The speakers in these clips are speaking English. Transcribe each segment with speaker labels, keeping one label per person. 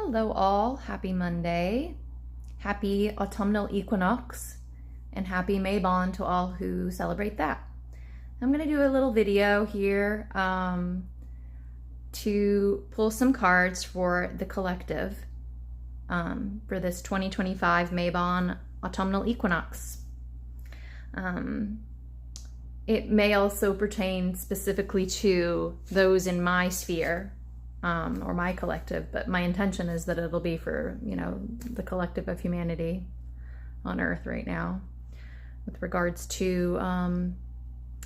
Speaker 1: Hello all, happy Monday, happy autumnal equinox, and happy Mabon to all who celebrate that. I'm going to do a little video here to pull some cards for the collective for this 2025 Mabon autumnal equinox. It may also pertain specifically to those in my sphere or my collective, but my intention is that it'll be for, the collective of humanity on Earth right now. With regards to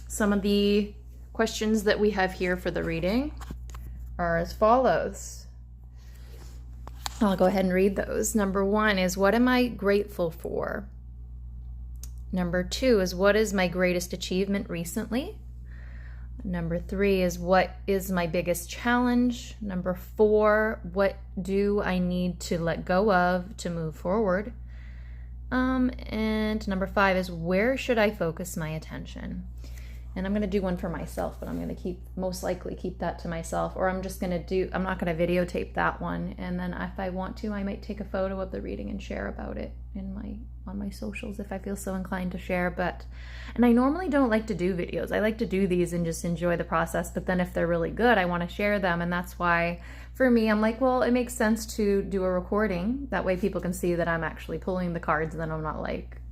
Speaker 1: some of the questions that we have here for the reading are as follows. I'll go ahead and read those. Number 1 is, what am I grateful for? Number 2 is, what is my greatest achievement recently? Number 3 is, what is my biggest challenge? Number 4, what do I need to let go of to move forward? And number 5 is, where should I focus my attention? And I'm going to do one for myself, but I'm going to most likely keep that to myself, or I'm not going to videotape that one. And then if I want to, I might take a photo of the reading and share about it on my socials if I feel so inclined to share. And I normally don't like to do videos. I like to do these and just enjoy the process. But then if they're really good, I want to share them. And that's why for me, I'm like, well, it makes sense to do a recording. That way people can see that I'm actually pulling the cards and then I'm not like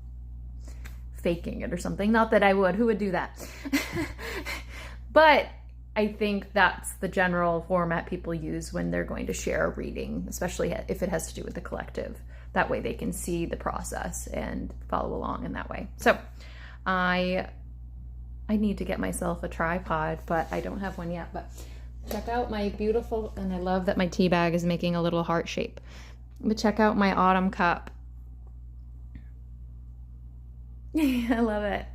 Speaker 1: faking it or something. Not that I would. Who would do that? But I think that's the general format people use when they're going to share a reading, especially if it has to do with the collective. That way they can see the process and follow along in that way. So I need to get myself a tripod, but I don't have one yet. But check out my beautiful, and I love that my tea bag is making a little heart shape. But check out my autumn cup. I love it.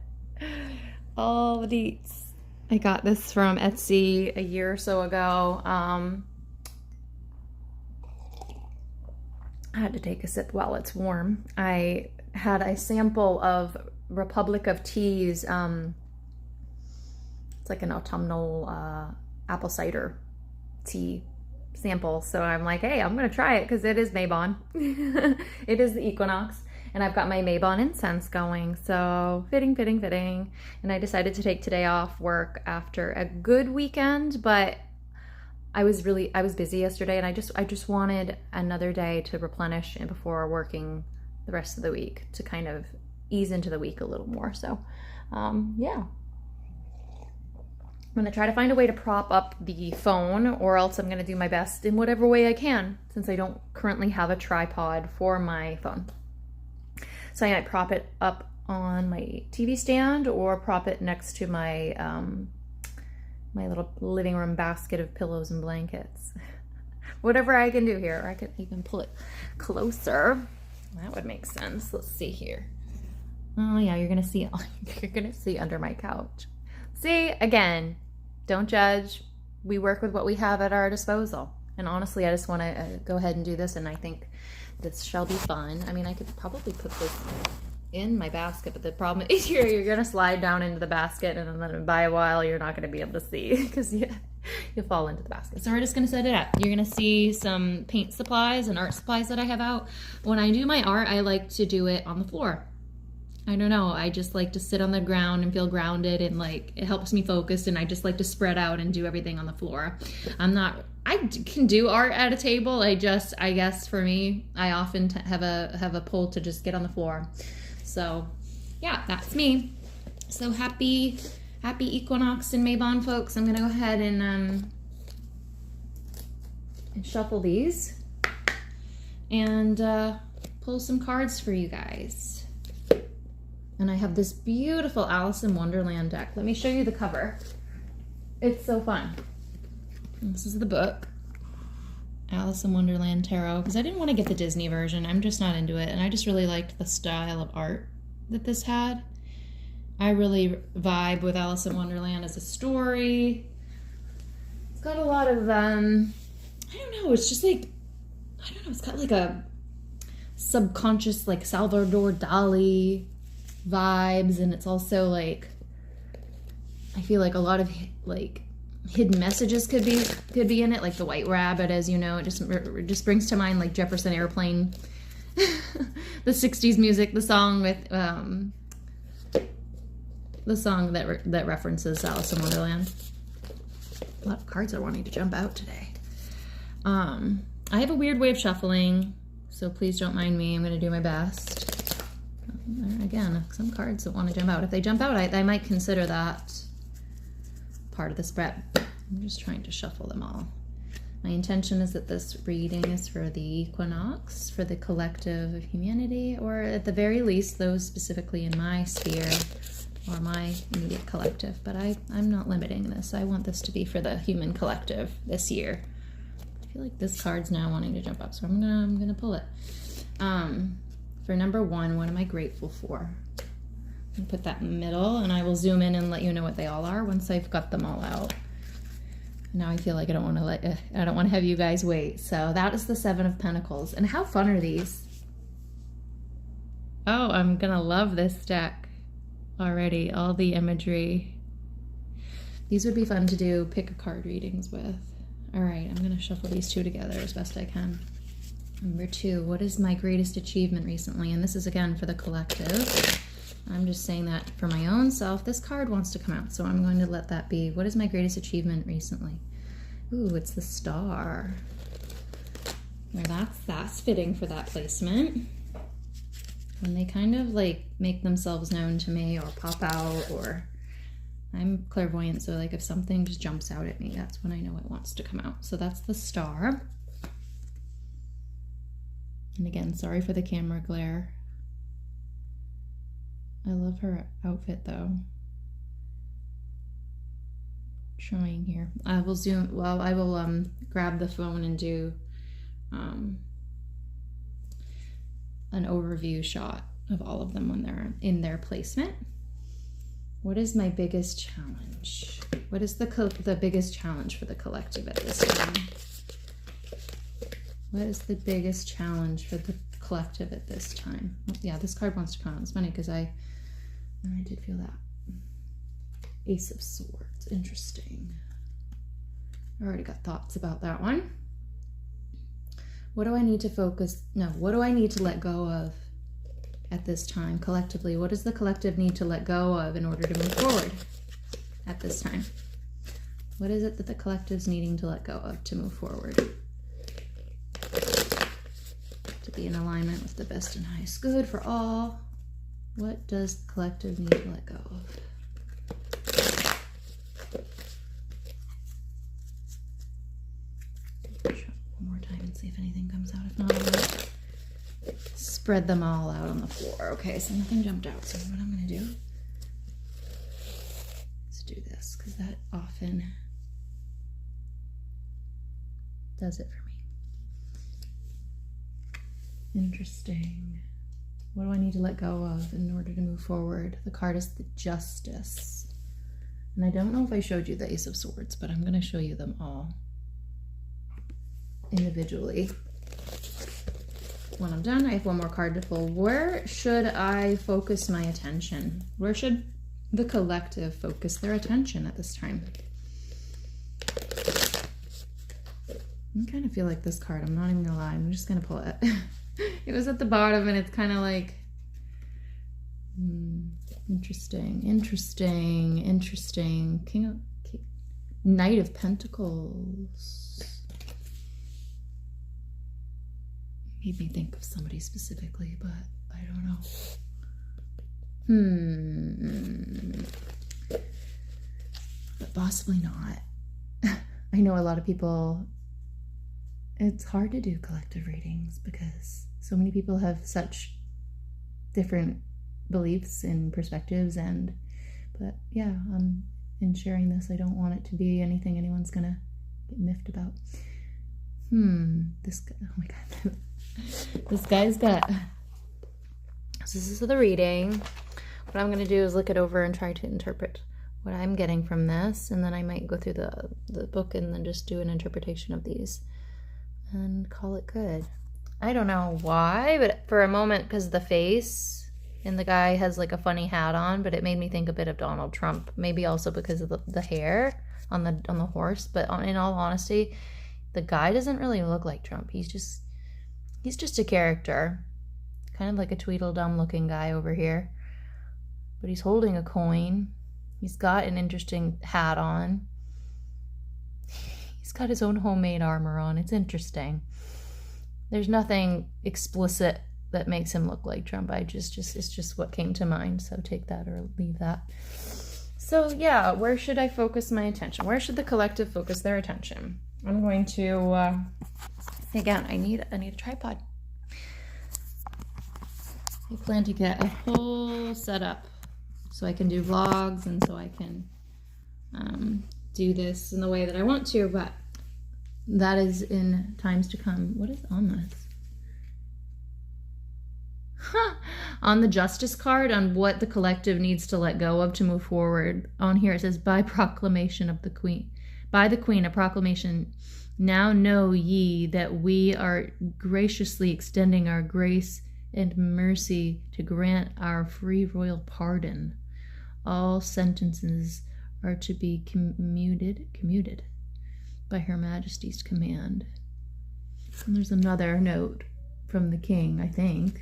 Speaker 1: All the deets. I got this from Etsy a year or so ago. I had to take a sip while it's warm. I had a sample of Republic of Tea's, it's like an autumnal apple cider tea sample. So I'm like, hey, I'm gonna try it because it is Mabon. It is the equinox. And I've got my Mabon incense going, so fitting. And I decided to take today off work after a good weekend, but I was busy yesterday, and I just wanted another day to replenish and before working the rest of the week to kind of ease into the week a little more. So, yeah. I'm gonna try to find a way to prop up the phone, or else I'm gonna do my best in whatever way I can, since I don't currently have a tripod for my phone. So I might prop it up on my TV stand or prop it next to my my little living room basket of pillows and blankets. Whatever I can do here, or I could even pull it closer. That would make sense. Let's see here. Oh yeah, you're gonna see under my couch. See, again, don't judge. We work with what we have at our disposal. And honestly, I just want to go ahead and do this, and I think this shall be fun. I mean, I could probably put this in my basket, but the problem is you're going to slide down into the basket, and then by a while, you're not going to be able to see because you'll fall into the basket. So we're just going to set it up. You're going to see some paint supplies and art supplies that I have out. When I do my art, I like to do it on the floor. I don't know. I just like to sit on the ground and feel grounded, and like it helps me focus, and I just like to spread out and do everything on the floor. I can do art at a table. I guess for me, I often have a pull to just get on the floor. So yeah, that's me. So happy equinox and Mabon, folks. I'm gonna go ahead and shuffle these and pull some cards for you guys. And I have this beautiful Alice in Wonderland deck. Let me show you the cover. It's so fun. This is the book, Alice in Wonderland Tarot, because I didn't want to get the Disney version. I'm just not into it, and I just really liked the style of art that this had. I really vibe with Alice in Wonderland as a story. It's got a lot of, I don't know, it's just like, I don't know, it's got like a subconscious, like Salvador Dali vibes, and it's also like, I feel like a lot of like hidden messages could be in it, like the white rabbit, as you know. It just brings to mind like Jefferson Airplane, the 60s music, the song with the song that references Alice in Wonderland. A lot of cards are wanting to jump out today. I have a weird way of shuffling, so please don't mind me. I'm going to do my best. Again, some cards that want to jump out. If they jump out, I might consider that part of the spread. I'm just trying to shuffle them all. My intention is that this reading is for the equinox, for the collective of humanity, or at the very least, those specifically in my sphere or my immediate collective. But I'm not limiting this. I want this to be for the human collective this year. I feel like this card's now wanting to jump up, so I'm gonna pull it. For number 1, what am I grateful for? I'm gonna put that in the middle, and I will zoom in and let you know what they all are once I've got them all out. Now I feel like I don't want to have you guys wait. So that is the 7 of Pentacles. And how fun are these? Oh, I'm gonna love this deck already. All the imagery. These would be fun to do pick a card readings with. All right, I'm gonna shuffle these 2 together as best I can. Number 2, what is my greatest achievement recently? And this is again for the collective. I'm just saying that for my own self. This card wants to come out, so I'm going to let that be. What is my greatest achievement recently? Ooh, it's the Star. Well, that's fitting for that placement. When they kind of like make themselves known to me or pop out, or I'm clairvoyant, so like if something just jumps out at me, that's when I know it wants to come out. So that's the Star. And again, sorry for the camera glare. I love her outfit though. Showing here. I will zoom, well, I will grab the phone and do an overview shot of all of them when they're in their placement. What is my biggest challenge? What is the biggest challenge for the collective at this time? What is the biggest challenge for the collective at this time? Yeah, this card wants to come out. It's funny because I did feel that. Ace of Swords. Interesting. I already got thoughts about that one. What do I need to focus? No, what do I need to let go of at this time collectively? What does the collective need to let go of in order to move forward at this time? What is it that the collective's needing to let go of to move forward? To be in alignment with the best and highest good for all. What does the collective need to let go of? One more time and see if anything comes out. If not, I'm gonna spread them all out on the floor. Okay, so nothing jumped out. So what I'm gonna do is do this, because that often does it for me. Interesting. What do I need to let go of in order to move forward? The card is the Justice. And I don't know if I showed you the Ace of Swords, but I'm going to show you them all individually. When I'm done, I have one more card to pull. Where should I focus my attention? Where should the collective focus their attention at this time? I kind of feel like this card. I'm not even going to lie. I'm just going to pull it. It was at the bottom and it's kind of like, interesting. Knight of Pentacles. Made me think of somebody specifically, but I don't know. But possibly not. I know a lot of people, it's hard to do collective readings because so many people have such different beliefs and perspectives, but yeah, in sharing this, I don't want it to be anything anyone's gonna get miffed about. This guy, oh my god. This guy's got, so this is the reading. What I'm gonna do is look it over and try to interpret what I'm getting from this, and then I might go through the book and then just do an interpretation of these and call it good. I don't know why, but for a moment, because the face, And the guy has like a funny hat on, but it made me think a bit of Donald Trump. Maybe also because of the hair on the horse. But in all honesty, the guy doesn't really look like Trump. He's just a character. Kind of like a Tweedledum looking guy over here. But he's holding a coin. He's got an interesting hat on. He's got his own homemade armor on. It's interesting. There's nothing explicit that makes him look like Trump. It's just what came to mind. So take that or leave that. So yeah, where should I focus my attention? Where should the collective focus their attention? I'm going to, again, I need a tripod. I plan to get a whole setup so I can do vlogs and so I can do this in the way that I want to, but that is in times to come. What is on this? On the justice card, on what the collective needs to let go of to move forward, on here it says, by proclamation of the Queen. By the Queen, a proclamation. Now know ye that we are graciously extending our grace and mercy to grant our free royal pardon. All sentences are to be commuted by Her Majesty's command. And there's another note from the King, I think.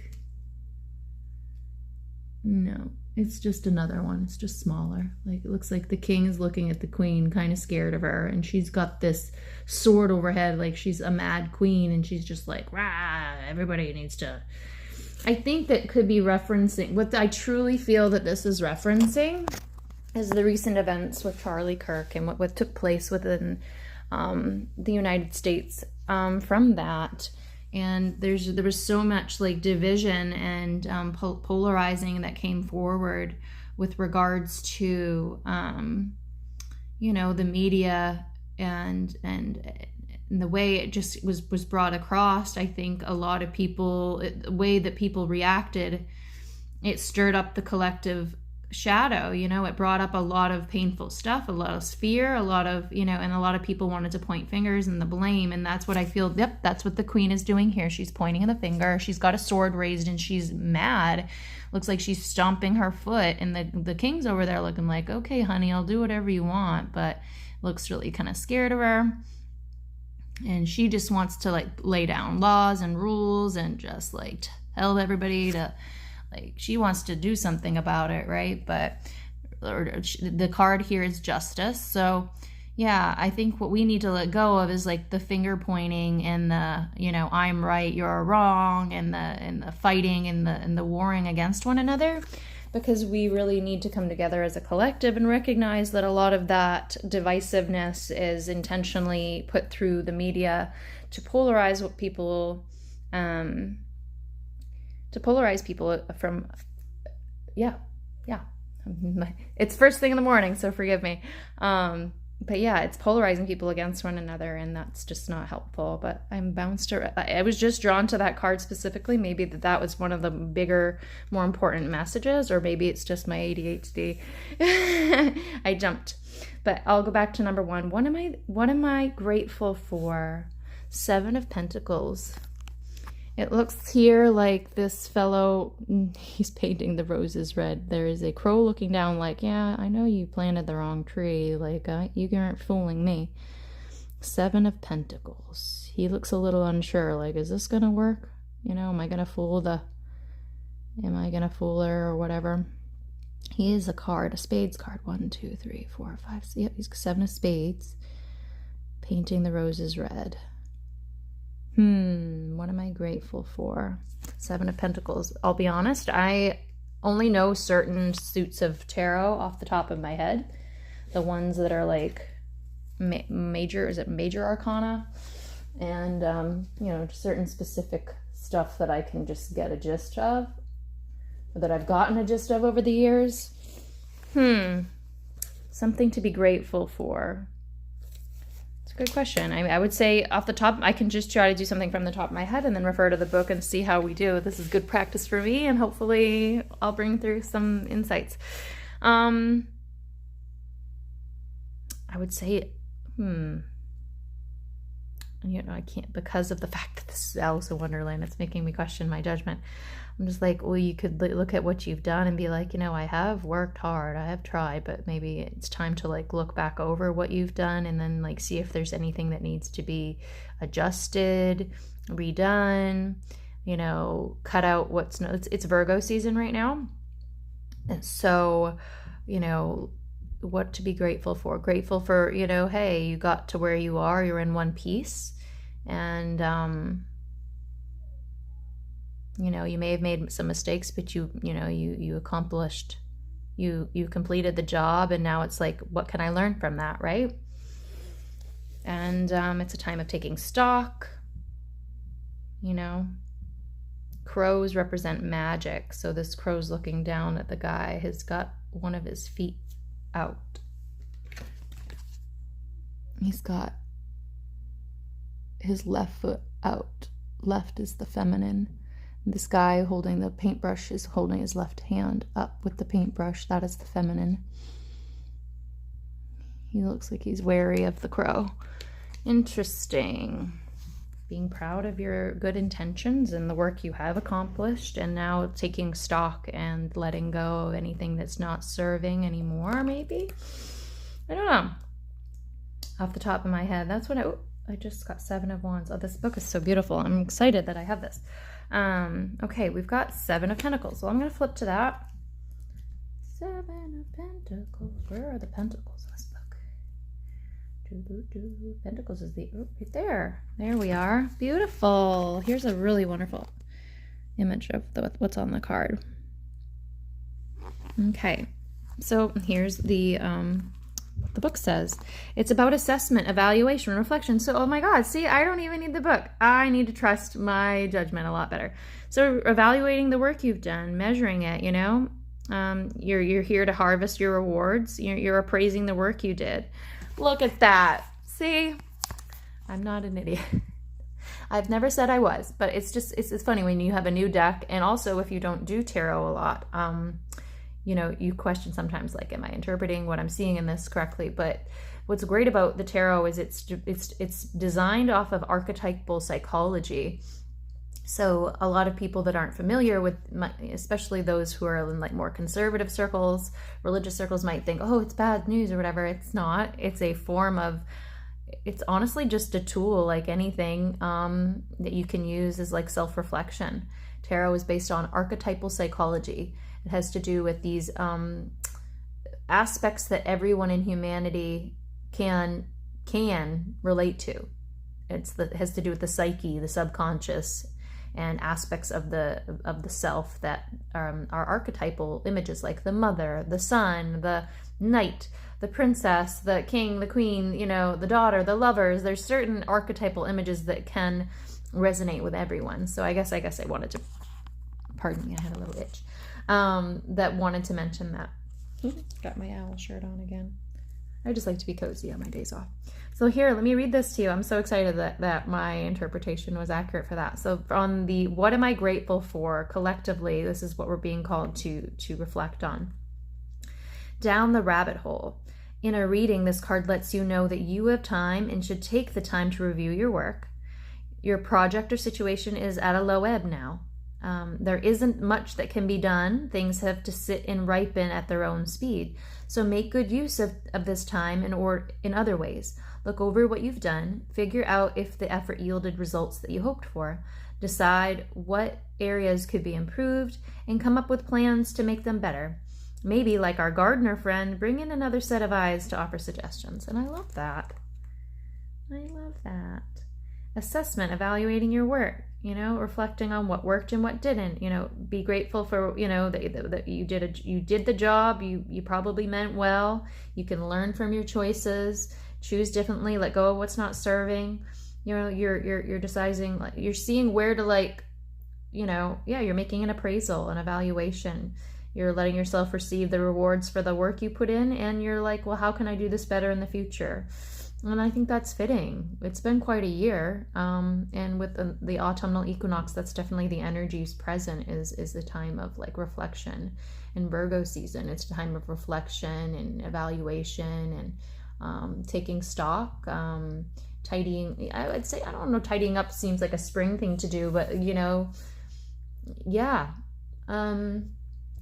Speaker 1: No, it's just another one. It's just smaller. Like, it looks like the King is looking at the Queen, kind of scared of her, and she's got this sword over her head, like she's a mad queen, and she's just like, rah, everybody needs to. I think that could be referencing, what I truly feel that this is referencing is the recent events with Charlie Kirk and what took place within the United States from that. And there was so much like division and polarizing that came forward with regards to, you know, the media and the way it just was brought across. I think a lot of people, the way that people reacted, it stirred up the collective shadow. You know, it brought up a lot of painful stuff, a lot of fear, a lot of, you know, and a lot of people wanted to point fingers and the blame. And that's what I feel, yep, that's what the Queen is doing here. She's pointing the finger. She's got a sword raised and she's mad. Looks like she's stomping her foot. And the King's over there looking like, okay, honey, I'll do whatever you want. But looks really kind of scared of her. And she just wants to like lay down laws and rules and just like tell everybody to, like, she wants to do something about it, right? But the card here is justice. So yeah, I think what we need to let go of is like the finger pointing and the, you know, I'm right, you're wrong, and the fighting and the warring against one another, because we really need to come together as a collective and recognize that a lot of that divisiveness is intentionally put through the media to polarize what people, from, yeah. It's first thing in the morning, so forgive me. But yeah, it's polarizing people against one another, and that's just not helpful. But I'm bounced around. I was just drawn to that card specifically. Maybe that was one of the bigger, more important messages, or maybe it's just my ADHD. I jumped. But I'll go back to number one. What am I grateful for? 7 of Pentacles. It looks here like this fellow, he's painting the roses red. There is a crow looking down like, yeah, I know you planted the wrong tree. Like, you aren't fooling me. 7 of Pentacles. He looks a little unsure. Like, is this going to work? You know, am I going to fool her or whatever? He is a card, a spades card. 1, 2, 3, 4, 5, 6. Yep, he's 7 of spades. Painting the roses red. What am I grateful for? 7 of Pentacles. I'll be honest, I only know certain suits of tarot off the top of my head. The ones that are like major arcana? And, you know, certain specific stuff that I can just get a gist of, or that I've gotten a gist of over the years. Something to be grateful for. Good question. I would say off the top, I can just try to do something from the top of my head and then refer to the book and see how we do. This is good practice for me, and hopefully I'll bring through some insights. I would say, you know, I can't, because of the fact that this is Alice in Wonderland, it's making me question my judgment. I'm just like, well, you could look at what you've done and be like, you know, I have worked hard, I have tried, but maybe it's time to like look back over what you've done and then like see if there's anything that needs to be adjusted, redone, you know, cut out what's no, it's Virgo season right now. And so, you know, what to be grateful for. Grateful for, you know, hey, you got to where you are, you're in one piece. And, you know, you may have made some mistakes, but you know, you accomplished, you completed the job, and now it's like, what can I learn from that, right? And it's a time of taking stock, you know. Crows represent magic. So this crow's looking down at the guy. He's got one of his feet out. He's got his left foot out. Left is the feminine. This guy holding the paintbrush is holding his left hand up with the paintbrush. That is the feminine. He looks like he's wary of the crow. Interesting. Being proud of your good intentions and the work you have accomplished, and now taking stock and letting go of anything that's not serving anymore, maybe? I don't know. Off the top of my head, that's what I just got 7 of Wands. Oh, this book is so beautiful. I'm excited that I have this. Okay, we've got 7 of Pentacles. So I'm going to flip to that. 7 of Pentacles. Where are the Pentacles in this book? Pentacles is the, oh, right there. There we are. Beautiful. Here's a really wonderful image of what's on the card. Okay, so here's the what the book says. It's about assessment, evaluation, reflection. So, oh my God, see, I don't even need the book. I need to trust my judgment a lot better. So evaluating the work you've done, measuring it, you know, you're here to harvest your rewards. You're appraising the work you did. Look at that. See, I'm not an idiot. I've never said I was, but it's just, it's funny when you have a new deck, and also if you don't do tarot a lot, you know, you question sometimes, like, am I interpreting what I'm seeing in this correctly? But what's great about the tarot is it's designed off of archetypal psychology. So a lot of people that aren't familiar with, especially those who are in like more conservative circles, religious circles, might think, oh, it's bad news or whatever. It's not. It's a form of, it's honestly just a tool like anything that you can use as like self-reflection. Tarot is based on archetypal psychology. It has to do with these aspects that everyone in humanity can relate to. It has to do with the psyche, the subconscious, and aspects of the self that are archetypal images, like the mother, the son, the knight, the princess, the king, the queen, you know, the daughter, the lovers. There's certain archetypal images that can resonate with everyone. So I guess I wanted to, pardon me, I had a little itch, that wanted to mention that. Got my owl shirt on again. I just like to be cozy on my days off. So here, let me read this to you. I'm so excited that my interpretation was accurate for that. So on the what am I grateful for collectively, this is what we're being called to reflect on. Down the rabbit hole. In a reading, this card lets you know that you have time and should take the time to review your work. Your project or situation is at a low ebb now. There isn't much that can be done. Things have to sit and ripen at their own speed. So make good use of this time in other ways. Look over what you've done. Figure out if the effort yielded results that you hoped for. Decide what areas could be improved and come up with plans to make them better. Maybe, like our gardener friend, bring in another set of eyes to offer suggestions. And I love that. I love that. Assessment, evaluating your work, you know, reflecting on what worked and what didn't, you know, be grateful for, you know, that you did the job, you probably meant well, you can learn from your choices, choose differently, let go of what's not serving, you know, you're deciding, like, you're seeing where to, like, you know, yeah, you're making an appraisal, an evaluation, you're letting yourself receive the rewards for the work you put in, and you're like, well, how can I do this better in the future? And I think that's fitting. It's been quite a year. And with the autumnal equinox, that's definitely the energies present is the time of like reflection. In Virgo season, it's a time of reflection and evaluation and taking stock, tidying. I would say, I don't know, tidying up seems like a spring thing to do, but you know, yeah.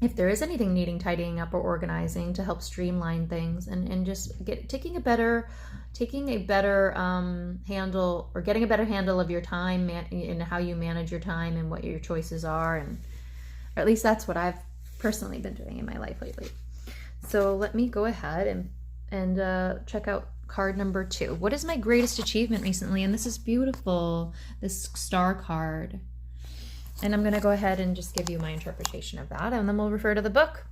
Speaker 1: If there is anything needing tidying up or organizing to help streamline things and just taking a better handle, or getting a better handle of your time and how you manage your time and what your choices are, and or at least that's what I've personally been doing in my life lately. So let me go ahead and check out card number 2. What is my greatest achievement recently? And this is beautiful, this star card. And I'm going to go ahead and just give you my interpretation of that, and then we'll refer to the book,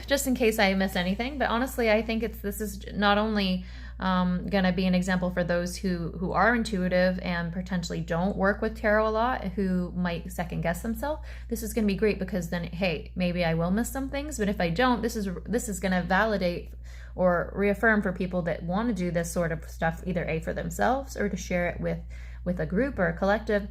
Speaker 1: just in case I miss anything. But honestly, I think this is not only going to be an example for those who are intuitive and potentially don't work with tarot a lot, who might second guess themselves. This is going to be great because then, hey, maybe I will miss some things, but if I don't, this is going to validate or reaffirm for people that want to do this sort of stuff, either for themselves or to share it with a group or a collective,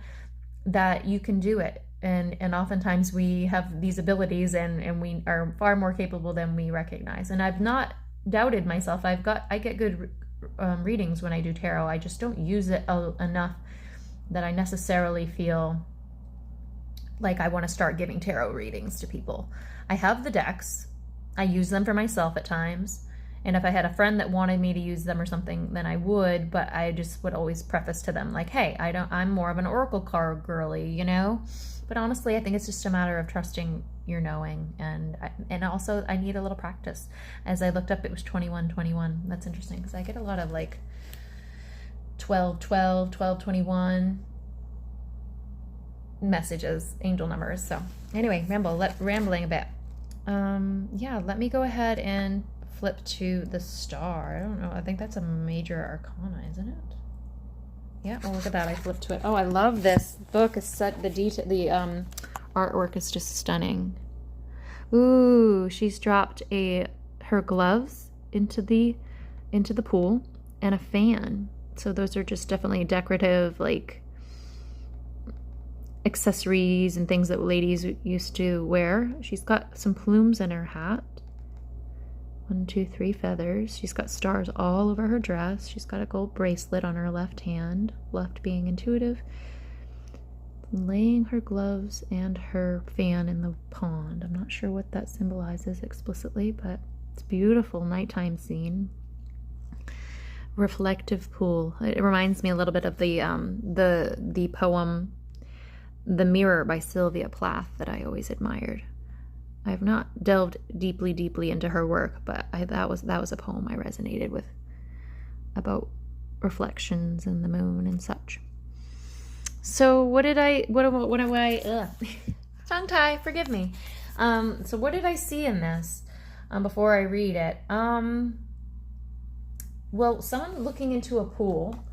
Speaker 1: that you can do it. And oftentimes we have these abilities and we are far more capable than we recognize. And I've not doubted myself. I get good readings when I do tarot. I just don't use it enough that I necessarily feel like I want to start giving tarot readings to people. I have the decks. I use them for myself at times. And if I had a friend that wanted me to use them or something, then I would, but I just would always preface to them like, hey, I'm more of an oracle card girly, you know? But honestly, I think it's just a matter of trusting your knowing. And also I need a little practice. As I looked up, it was 2121. That's interesting because I get a lot of like 1212, 1221 messages, angel numbers. So anyway, rambling a bit. Yeah, let me go ahead and flip to the star. I don't know. I think that's a major arcana, isn't it? Yeah. Oh, look at that. I flipped to it. Oh, I love this book. Is set the artwork is just stunning. Ooh, she's dropped her gloves into the pool and a fan. So those are just definitely decorative, like accessories and things that ladies used to wear. She's got some plumes in her hat. 1, 2, 3 feathers. She's got stars all over her dress. She's got a gold bracelet on her left hand, left being intuitive. Laying her gloves and her fan in the pond. I'm not sure what that symbolizes explicitly, but it's beautiful nighttime scene. Reflective pool. It reminds me a little bit of the poem "The Mirror" by Sylvia Plath that I always admired. I have not delved deeply into her work, but that was a poem I resonated with, about reflections and the moon and such. So what do I tongue tie, forgive me. So what did I see in this before I read it? Well, someone looking into a pool.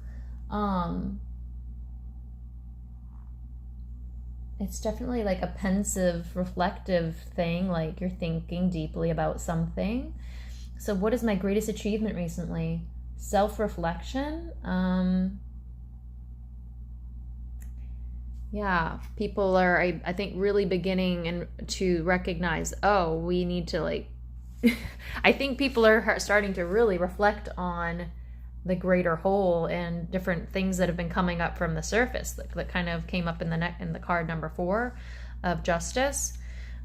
Speaker 1: It's definitely like a pensive, reflective thing, like you're thinking deeply about something. So what is my greatest achievement recently? Self-reflection. Yeah, people are, I think, really beginning to recognize, oh, we need to like, I think people are starting to really reflect on the greater whole and different things that have been coming up from the surface that kind of came up in the card number 4 of Justice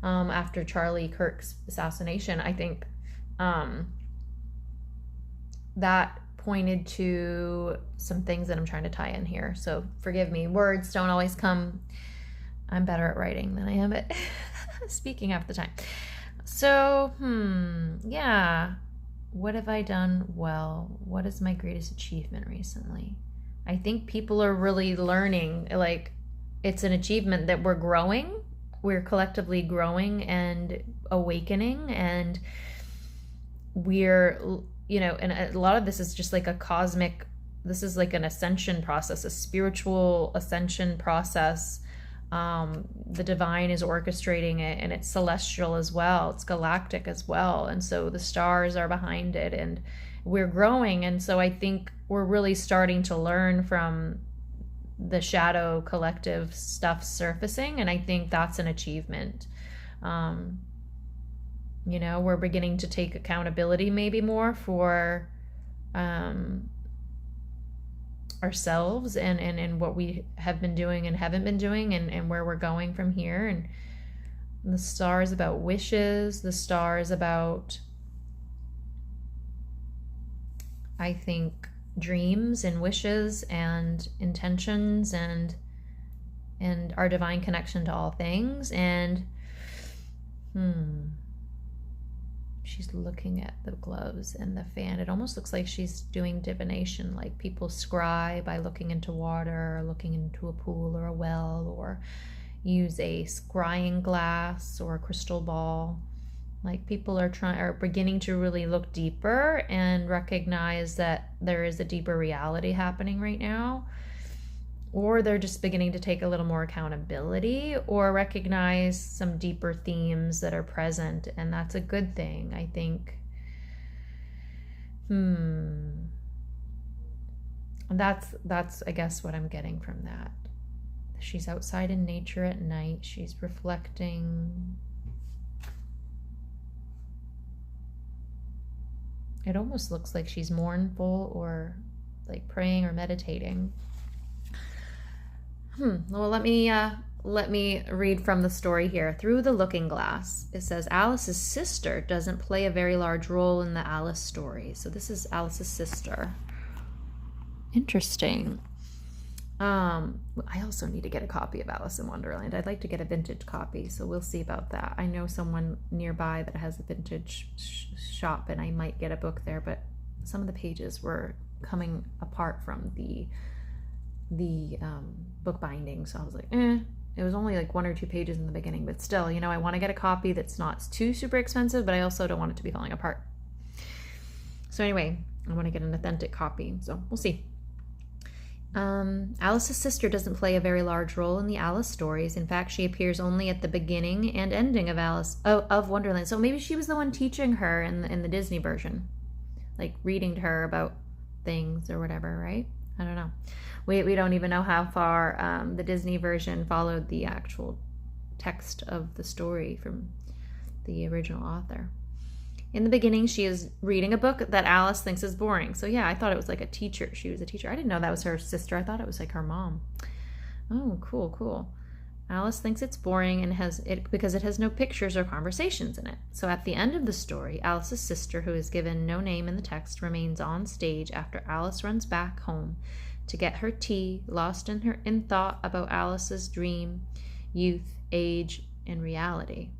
Speaker 1: after Charlie Kirk's assassination. I think that pointed to some things that I'm trying to tie in here. So forgive me, words don't always come. I'm better at writing than I am at speaking half the time. So, yeah. What have I done well? What is my greatest achievement recently? I think people are really learning, like it's an achievement that we're growing. We're collectively growing and awakening, and we're, and a lot of this is just like this is like an ascension process, a spiritual ascension process. The divine is orchestrating it, and it's celestial as well. It's galactic as well. And so the stars are behind it, and we're growing. And so I think we're really starting to learn from the shadow collective stuff surfacing. And I think that's an achievement. We're beginning to take accountability maybe more for, ourselves and what we have been doing and haven't been doing, and where we're going from here. And the star is about wishes. The star is about, I think, dreams and wishes and intentions and our divine connection to all things. And she's looking at the gloves and the fan. It almost looks like she's doing divination, like people scry by looking into water or looking into a pool or a well, or use a scrying glass or a crystal ball. Like people are beginning to really look deeper and recognize that there is a deeper reality happening right now. Or they're just beginning to take a little more accountability or recognize some deeper themes that are present. And that's a good thing, I think. That's I guess what I'm getting from that. She's outside in nature at night. She's reflecting. It almost looks like she's mournful or like praying or meditating. Well, let me read from the story here. Through the Looking Glass, it says Alice's sister doesn't play a very large role in the Alice story. So this is Alice's sister. Interesting. I also need to get a copy of Alice in Wonderland. I'd like to get a vintage copy, so we'll see about that. I know someone nearby that has a vintage shop, and I might get a book there, but some of the pages were coming apart from the book binding, so I was like, it was only like 1 or 2 pages in the beginning, but still, I want to get a copy that's not too super expensive, but I also don't want it to be falling apart. So anyway, I want to get an authentic copy, so we'll see. Alice's sister doesn't play a very large role in the Alice stories. In fact, she appears only at the beginning and ending of Wonderland. So maybe she was the one teaching her in the Disney version, like reading to her about things or whatever, right? I don't know. We don't even know how far the Disney version followed the actual text of the story from the original author. In the beginning, she is reading a book that Alice thinks is boring. So yeah, I thought it was like a teacher. She was a teacher. I didn't know that was her sister. I thought it was like her mom. Oh, cool. Alice thinks it's boring because it has no pictures or conversations in it. So at the end of the story, Alice's sister, who is given no name in the text, remains on stage after Alice runs back home to get her tea, lost in thought about Alice's dream, youth, age, and reality.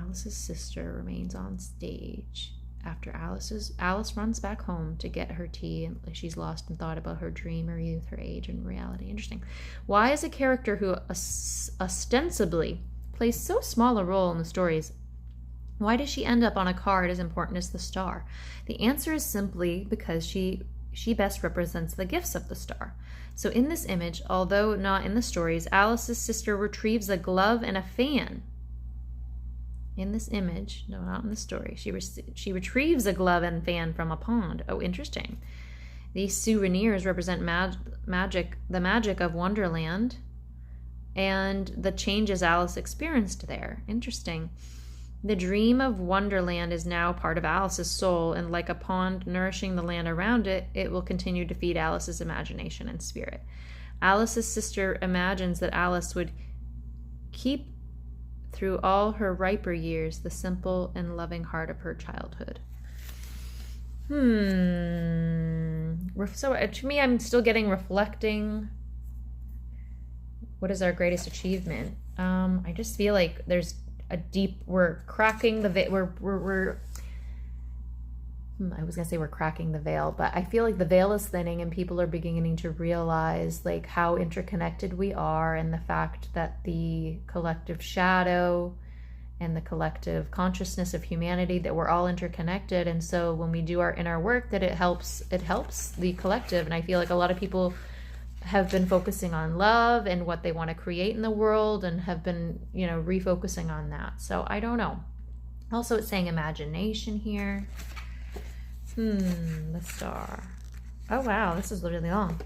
Speaker 1: Alice's sister remains on stage after Alice runs back home to get her tea, and she's lost in thought about her dream, her youth, her age, and reality. Interesting. Why is a character who ostensibly plays so small a role in the stories, why does she end up on a card as important as the star? The answer is simply because she best represents the gifts of the star. So in this image, although not in the stories, Alice's sister retrieves a glove and a fan. In this image, no, not in the story, she retrieves a glove and fan from a pond. Oh, interesting. These souvenirs represent the magic of Wonderland and the changes Alice experienced there. Interesting. The dream of Wonderland is now part of Alice's soul, and like a pond nourishing the land around it, it will continue to feed Alice's imagination and spirit. Alice's sister imagines that Alice would keep through all her riper years the simple and loving heart of her childhood. So to me, I'm still getting reflecting. What is our greatest achievement? I just feel like there's we're cracking the veil. I was gonna say we're cracking the veil, but I feel like the veil is thinning and people are beginning to realize like how interconnected we are, and the fact that the collective shadow and the collective consciousness of humanity, that we're all interconnected. And so when we do our inner work, that it helps the collective. And I feel like a lot of people have been focusing on love and what they want to create in the world, and have been, refocusing on that. So I don't know. Also, it's saying imagination here. The star. Oh, wow. This is really long.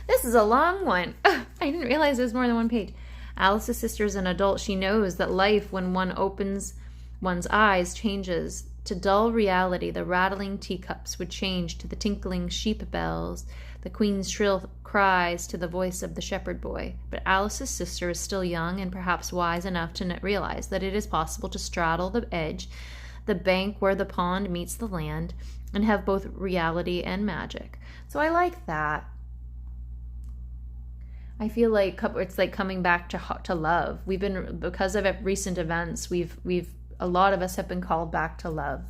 Speaker 1: This is a long one. I didn't realize there's more than one page. Alice's sister is an adult. She knows that life, when one opens one's eyes, changes To dull reality, the rattling teacups would change to the tinkling sheep bells, the queen's shrill cries to the voice of the shepherd boy. But Alice's sister is still young and perhaps wise enough to realize that it is possible to straddle the edge, the bank where the pond meets the land, and have both reality and magic. So I like that. I feel like it's like coming back to love. We've been, because of recent events, a lot of us have been called back to love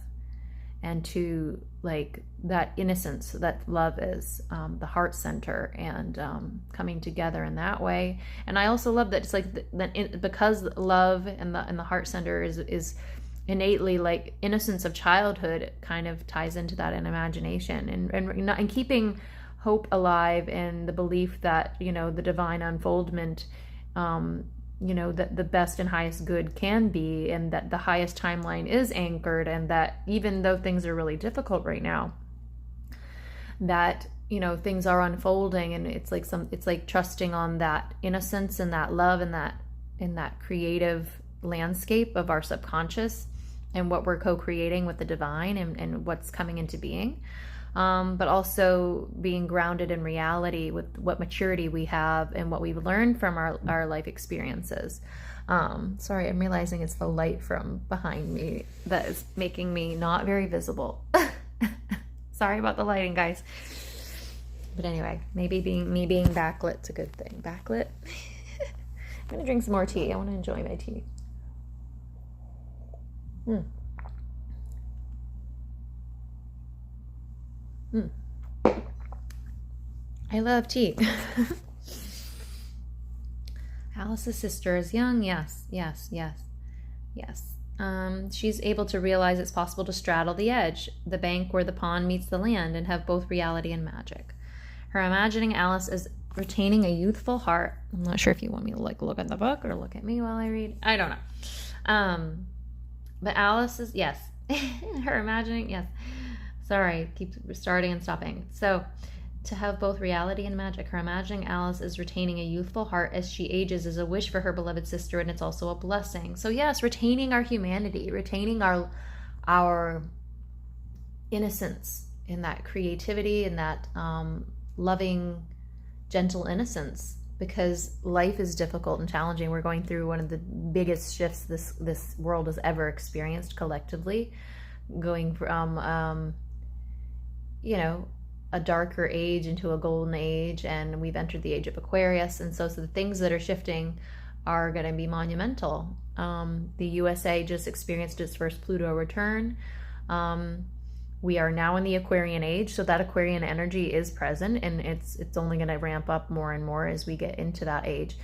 Speaker 1: and to like that innocence that love is, the heart center, and coming together in that way. And I also love that it's like because love and the heart center is innately like innocence of childhood, it kind of ties into that in imagination and keeping hope alive, and the belief that, you know, the divine unfoldment, you know, that the best and highest good can be, and that the highest timeline is anchored, and that even though things are really difficult right now, that, you know, things are unfolding, and it's like trusting on that innocence and that love and that creative landscape of our subconscious and what we're co-creating with the divine and what's coming into being. But also being grounded in reality with what maturity we have and what we've learned from our life experiences. Sorry, I'm realizing it's the light from behind me that is making me not very visible. Sorry about the lighting, guys. But anyway, maybe being backlit's a good thing. Backlit? I'm gonna drink some more tea. I want to enjoy my tea. I love tea. Alice's sister is young. Yes. She's able to realize it's possible to straddle the edge, the bank where the pond meets the land, and have both reality and magic. Her imagining Alice as retaining a youthful heart. I'm not sure if you want me to like look at the book or look at me while I read. I don't know. But Alice is, yes. Her imagining, yes. Sorry, keep starting and stopping. So, to have both reality and magic. Her imagining Alice is retaining a youthful heart as she ages is a wish for her beloved sister, and it's also a blessing. So yes, retaining our humanity, retaining our innocence, in that creativity, and that loving, gentle innocence, because life is difficult and challenging. We're going through one of the biggest shifts this world has ever experienced collectively, going from a darker age into a golden age, and we've entered the age of Aquarius, and so the things that are shifting are going to be monumental. The USA just experienced its first Pluto return. We are now in the Aquarian age, so that Aquarian energy is present, and it's only going to ramp up more and more as we get into that age.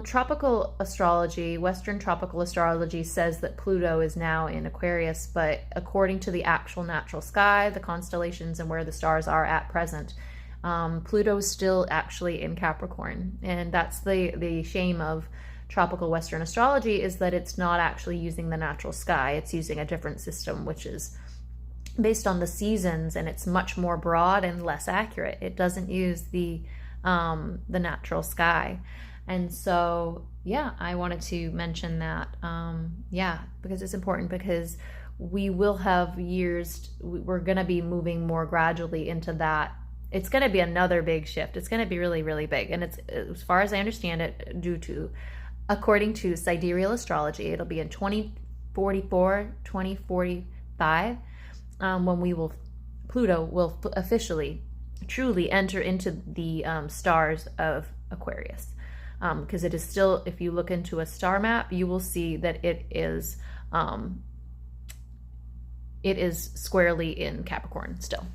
Speaker 1: Tropical astrology, Western tropical astrology, says that Pluto is now in Aquarius, but according to the actual natural sky, the constellations and where the stars are at present, Pluto is still actually in Capricorn. And that's the shame of tropical Western astrology, is that it's not actually using the natural sky. It's using a different system, which is based on the seasons, and it's much more broad and less accurate. It doesn't use the natural sky. And so, yeah, I wanted to mention that, because it's important, because we will have years, we're going to be moving more gradually into that. It's going to be another big shift. It's going to be really, really big. And it's, as far as I understand it, according to sidereal astrology, it'll be in 2044, 2045, when Pluto will officially, truly enter into the stars of Aquarius. Because it is still, if you look into a star map, you will see that it is squarely in Capricorn still.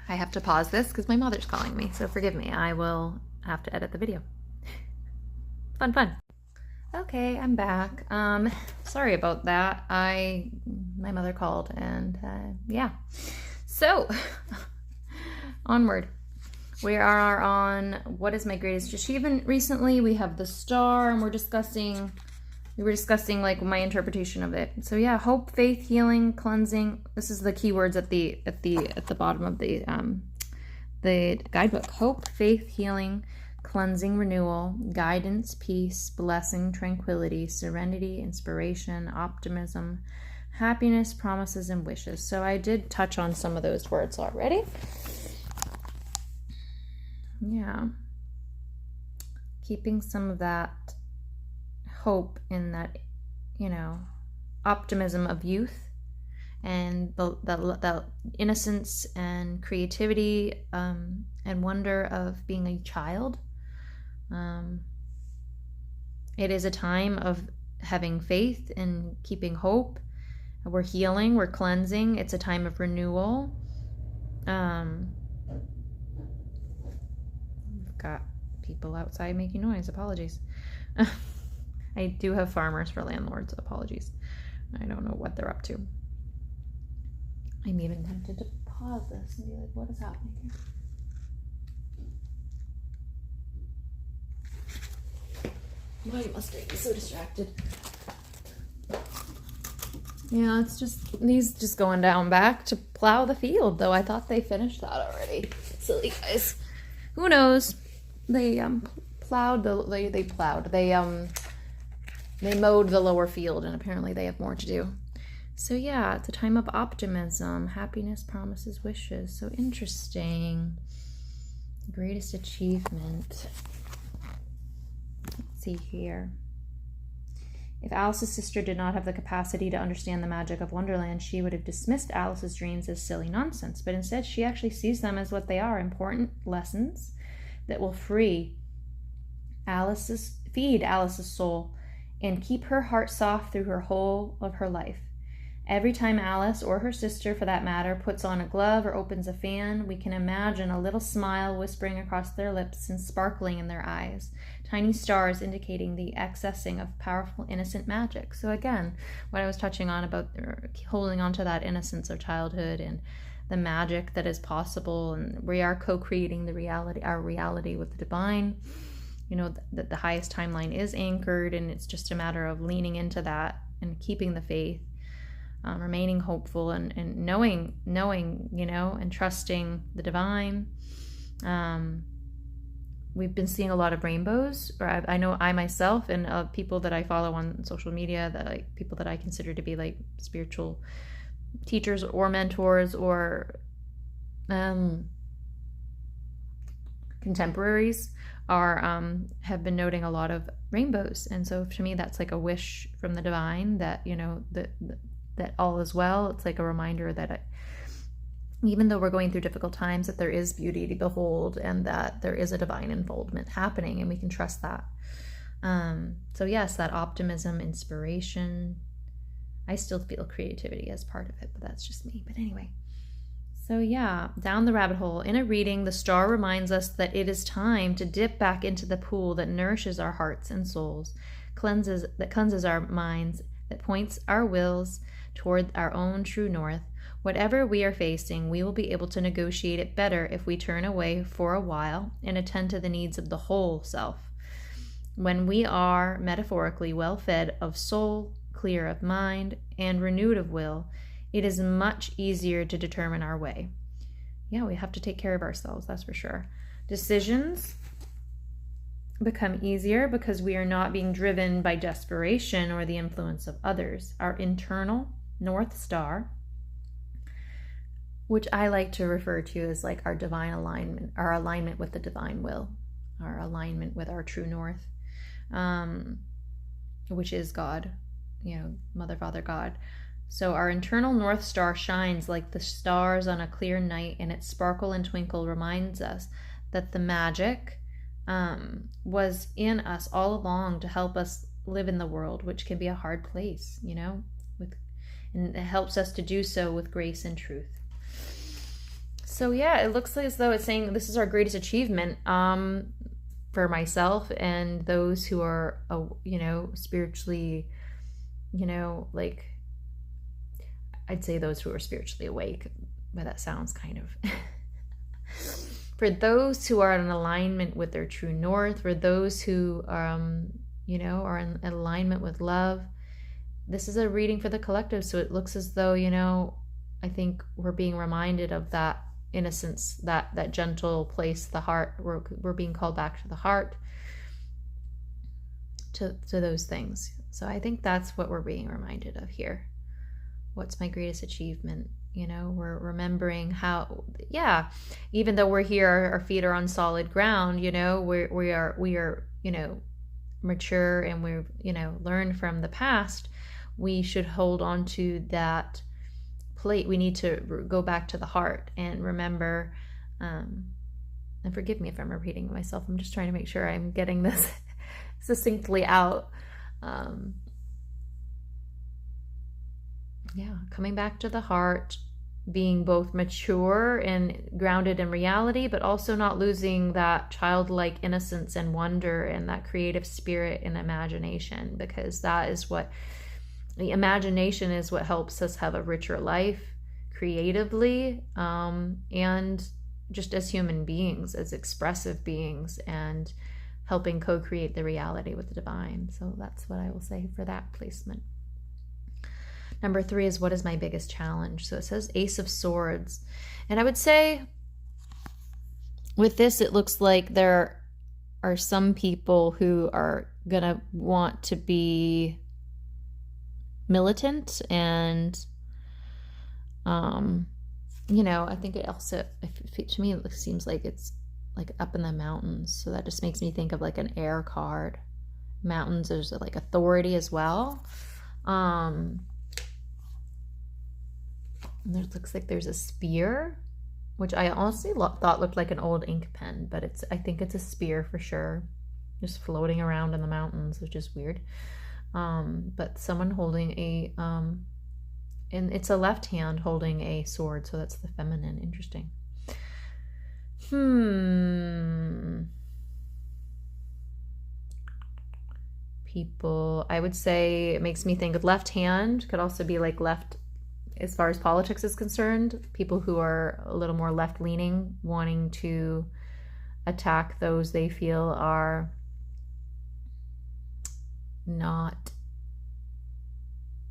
Speaker 1: I have to pause this because my mother's calling me, so forgive me. I will have to edit the video. Fun. Okay, I'm back. Sorry about that. My mother called, and yeah. So, onward. We are on What is My Greatest Achievement recently. We have the star, and we were discussing like my interpretation of it. So yeah, hope, faith, healing, cleansing. This is the keywords at the bottom of the guidebook. Hope, faith, healing, cleansing, renewal, guidance, peace, blessing, tranquility, serenity, inspiration, optimism, Happiness, promises, and wishes. So I did touch on some of those words already. Yeah. Keeping some of that hope in that, optimism of youth and the innocence and creativity and wonder of being a child. It is a time of having faith and keeping hope. We're healing, we're cleansing. It's a time of renewal. We've got people outside making noise. Apologies. I do have farmers for landlords. Apologies. I don't know what they're up to. I'm even tempted to pause this and be like, what is happening here? Why must I be so distracted? Yeah, it's just, these just going down back to plow the field, though I thought they finished that already. Silly guys. Who knows? They mowed the lower field, and apparently they have more to do. So yeah, it's a time of optimism, happiness, promises, wishes. So interesting. Greatest achievement. Let's see here. If Alice's sister did not have the capacity to understand the magic of Wonderland, she would have dismissed Alice's dreams as silly nonsense, but instead she actually sees them as what they are, important lessons that will feed Alice's soul and keep her heart soft through her whole of her life. Every time Alice, or her sister for that matter, puts on a glove or opens a fan, we can imagine a little smile whispering across their lips and sparkling in their eyes, tiny stars indicating the accessing of powerful innocent magic. So again, what I was touching on about holding on to that innocence of childhood and the magic that is possible, and we are co-creating our reality with the divine. That the highest timeline is anchored, and it's just a matter of leaning into that and keeping the faith. Remaining hopeful and knowing, and trusting the divine. We've been seeing a lot of rainbows, or I know I myself and people that I follow on social media, that people that I consider to be like spiritual teachers or mentors or contemporaries have been noting a lot of rainbows. And so to me, that's like a wish from the divine that, that all is well. It's like a reminder that even though we're going through difficult times, that there is beauty to behold and that there is a divine unfoldment happening, and we can trust that. So yes, that optimism, inspiration. I still feel creativity as part of it, but that's just me. But anyway, so yeah, down the rabbit hole. In a reading, the star reminds us that it is time to dip back into the pool that nourishes our hearts and souls, cleanses our minds, that points our wills toward our own true north. Whatever we are facing, we will be able to negotiate it better if we turn away for a while and attend to the needs of the whole self. When we are metaphorically well fed of soul, clear of mind, and renewed of will, it is much easier to determine our way. Yeah, we have to take care of ourselves, that's for sure. Decisions become easier because we are not being driven by desperation or the influence of others. Our internal North Star, which I like to refer to as like our divine alignment, our alignment with the divine will, our alignment with our true north, which is God, Mother, Father, God. So our internal North Star shines like the stars on a clear night, and its sparkle and twinkle reminds us that the magic was in us all along to help us live in the world, which can be a hard place, and it helps us to do so with grace and truth. So yeah, it looks as though it's saying this is our greatest achievement for myself and those who are, spiritually, like, I'd say those who are spiritually awake, but that sounds kind of... For those who are in alignment with their true north, for those who are in alignment with love, this is a reading for the collective. So it looks as though, I think we're being reminded of that innocence, that gentle place, the heart. We're being called back to the heart, to those things. So I think that's what we're being reminded of here. what's my greatest achievement? You know, we're remembering how, yeah, even though we're here, our feet are on solid ground, you know, we are, you know, mature, and we've, you know, learned from the past. We should hold on to that plate. We need to go back to the heart and remember, and forgive me if I'm repeating myself. I'm just trying to make sure I'm getting this succinctly out. Yeah, coming back to the heart, being both mature and grounded in reality, but also not losing that childlike innocence and wonder and that creative spirit and imagination, because that is what, the imagination is what helps us have a richer life creatively, and just as human beings, as expressive beings, and helping co-create the reality with the divine. So that's what I will say for that placement. Number 3 is, what is my biggest challenge? So it says Ace of Swords. And I would say with this, it looks like there are some people who are going to want to be militant, and, you know, I think it also, to me, it seems like it's like up in the mountains. So that just makes me think of like an air card. Mountains, there's like authority as well. There looks like there's a spear, which I honestly thought looked like an old ink pen, but I think it's a spear for sure, just floating around in the mountains, which is weird. But someone holding a, and it's a left hand holding a sword, so that's the feminine. Interesting. People, I would say it makes me think of left hand, could also be like left as far as politics is concerned. People who are a little more left-leaning, wanting to attack those they feel are not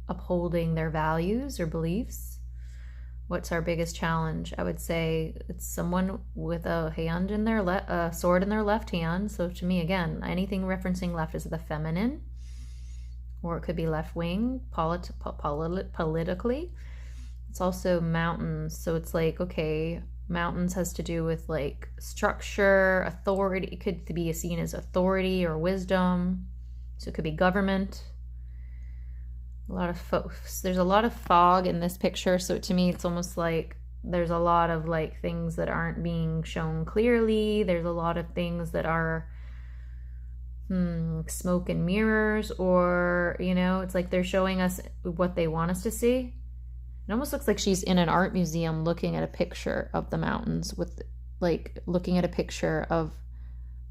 Speaker 1: upholding their values or beliefs. What's our biggest challenge? I would say it's someone with a hand in their sword in their left hand. So to me, again, anything referencing left is the feminine, or it could be left wing politically. It's also mountains. So it's like, okay, mountains has to do with like structure, authority. It could be seen as authority or wisdom. So it could be government. A lot of folks. There's a lot of fog in this picture. So to me, it's almost like there's a lot of like things that aren't being shown clearly. There's a lot of things that are smoke and mirrors, or, you know, it's like they're showing us what they want us to see. It almost looks like she's in an art museum looking at a picture of the mountains, with like looking at a picture of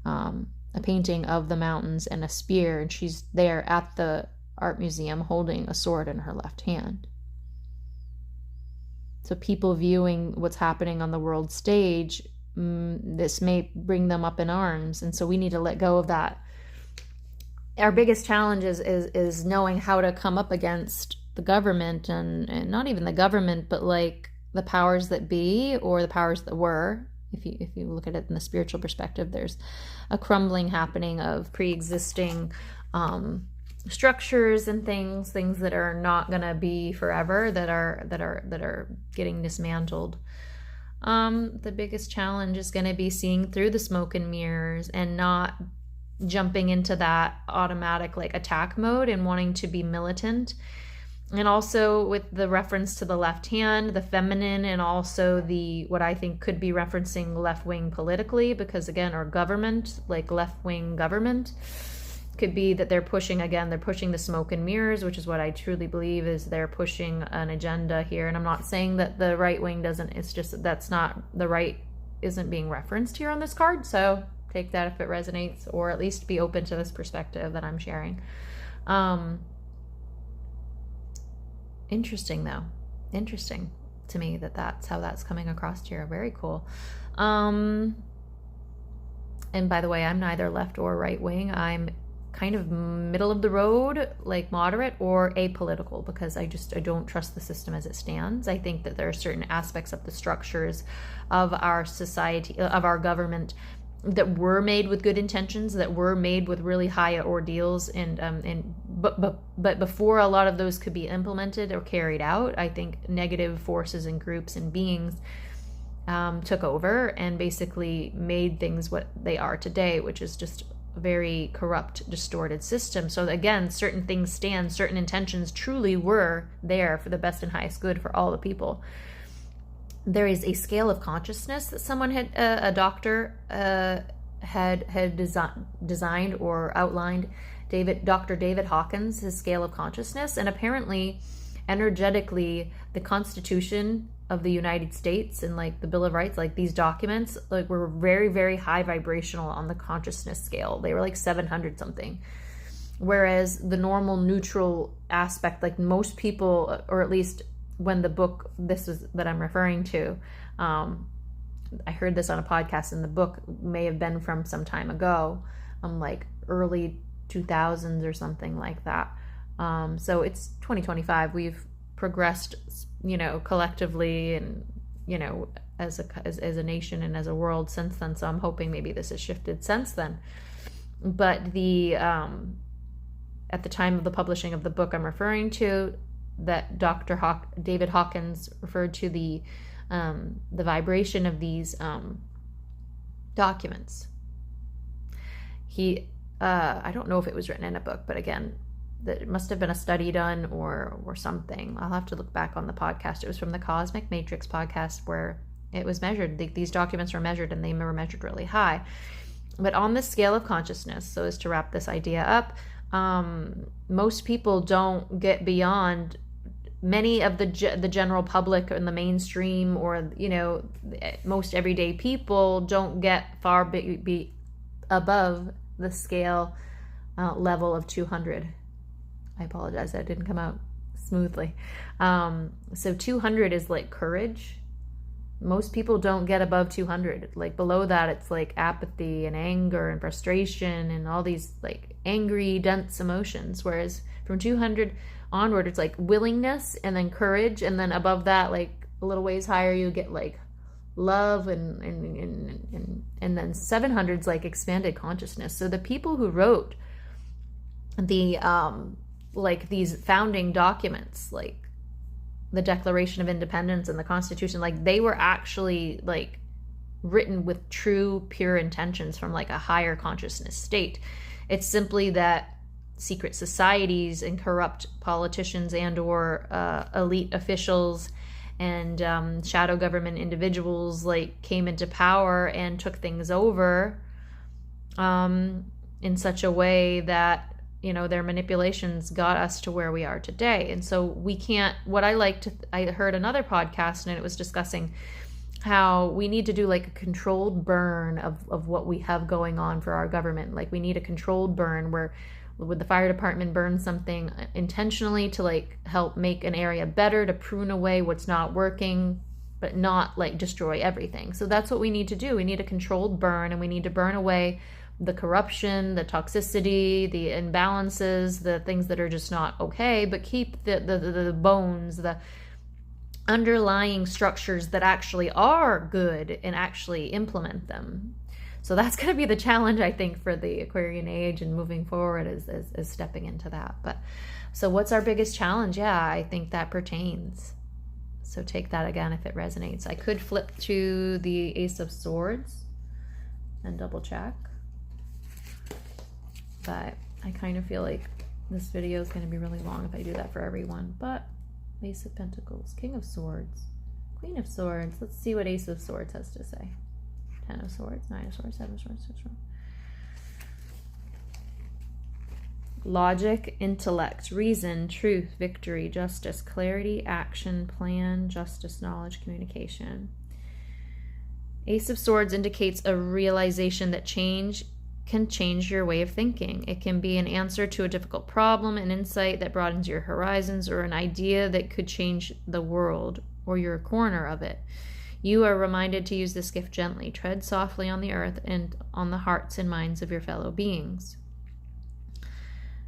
Speaker 1: a painting of the mountains and a spear, and she's there at the art museum holding a sword in her left hand. So people viewing what's happening on the world stage, this may bring them up in arms, and so we need to let go of that. Our biggest challenge is knowing how to come up against the government, and not even the government, but like the powers that be, or the powers that were. If you look at it in the spiritual perspective, there's a crumbling happening of pre-existing structures and things that are not going to be forever, that are getting dismantled. The biggest challenge is going to be seeing through the smoke and mirrors and not jumping into that automatic like attack mode and wanting to be militant. And also with the reference to the left hand, the feminine, and also the, what I think could be referencing left wing politically, because again, or government, like left wing government, could be that they're pushing the smoke and mirrors, which is what I truly believe is they're pushing an agenda here. And I'm not saying that the right wing doesn't, it's just that's not, the right isn't being referenced here on this card. So take that if it resonates, or at least be open to this perspective that I'm sharing. Interesting though. Interesting to me that's how that's coming across here. Very cool. And by the way, I'm neither left or right wing. I'm kind of middle of the road, like moderate or apolitical, because I don't trust the system as it stands. I think that there are certain aspects of the structures of our society, of our government, that were made with good intentions, that were made with really high ordeals and but before a lot of those could be implemented or carried out, I think negative forces and groups and beings took over and basically made things what they are today, which is just a very corrupt, distorted system. So again, certain things stand, certain intentions truly were there for the best and highest good for all the people. There is a scale of consciousness that someone had, a doctor had designed or outlined. Dr. David Hawkins, his scale of consciousness, and apparently energetically the Constitution of the United States and like the Bill of Rights, like these documents, like were very, very high vibrational on the consciousness scale. They were like 700 something. Whereas the normal neutral aspect, like most people, or at least when the book this is that I'm referring to, I heard this on a podcast, and the book may have been from some time ago, like early 2000s or something like that. So it's 2025. We've progressed, collectively, and as a nation and as a world since then. So I'm hoping maybe this has shifted since then. But the at the time of the publishing of the book I'm referring to, that David Hawkins referred to the vibration of these documents. He I don't know if it was written in a book, but again, that it must have been a study done or something. I'll have to look back on the podcast. It was from the Cosmic Matrix podcast, where it was measured. These documents were measured, and they were measured really high. But on this scale of consciousness, so as to wrap this idea up, most people don't get beyond, many of the general public and the mainstream, or most everyday people don't get far be above the scale level of 200. I apologize, that didn't come out smoothly. So 200 is like courage. Most people don't get above 200. Like below that, it's like apathy and anger and frustration and all these like angry, dense emotions. Whereas from 200 onward, it's like willingness and then courage. And then above that, like a little ways higher, you get like love and then 700's like expanded consciousness. So the people who wrote the like these founding documents, like the Declaration of Independence and the Constitution, like they were actually like written with true pure intentions from like a higher consciousness state. It's simply that secret societies and corrupt politicians and or elite officials and shadow government individuals like came into power and took things over in such a way that their manipulations got us to where we are today. And so we can't, I heard another podcast, and it was discussing how we need to do like a controlled burn of what we have going on for our government. Like we need a controlled burn where would the fire department burn something intentionally to like help make an area better, to prune away what's not working, but not like destroy everything. So that's what we need to do. We need a controlled burn, and we need to burn away the corruption, the toxicity, the imbalances, the things that are just not okay, but keep the bones, the underlying structures that actually are good, and actually implement them. So that's going to be the challenge, I think, for the Aquarian age and moving forward is stepping into that. But so what's our biggest challenge? Yeah, I think that pertains. So take that again if it resonates. I could flip to the Ace of Swords and double check. But I kind of feel like this video is going to be really long if I do that for everyone. But Ace of Pentacles, King of Swords, Queen of Swords. Let's see what Ace of Swords has to say. 10 of Swords, 9 of Swords, 7 of Swords, 6 of Swords. Logic, intellect, reason, truth, victory, justice, clarity, action, plan, justice, knowledge, communication. Ace of Swords indicates a realization that change can change your way of thinking. It can be an answer to a difficult problem, an insight that broadens your horizons, or an idea that could change the world or your corner of it. You are reminded to use this gift gently. Tread softly on the earth and on the hearts and minds of your fellow beings.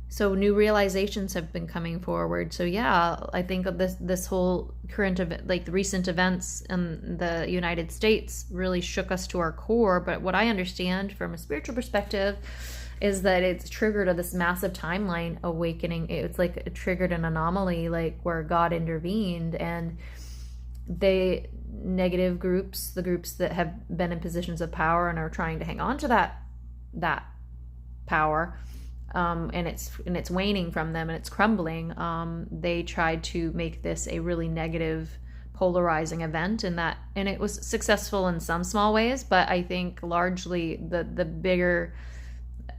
Speaker 1: So new realizations have been coming forward. So yeah, I think of this whole current event, like the recent events in the United States really shook us to our core. But what I understand from a spiritual perspective is that it's triggered this massive timeline awakening. It's like it triggered an anomaly, like where God intervened, and they negative groups, the groups that have been in positions of power and are trying to hang on to that power, and it's waning from them and it's crumbling. They tried to make this a really negative, polarizing event, and it was successful in some small ways, but I think largely the bigger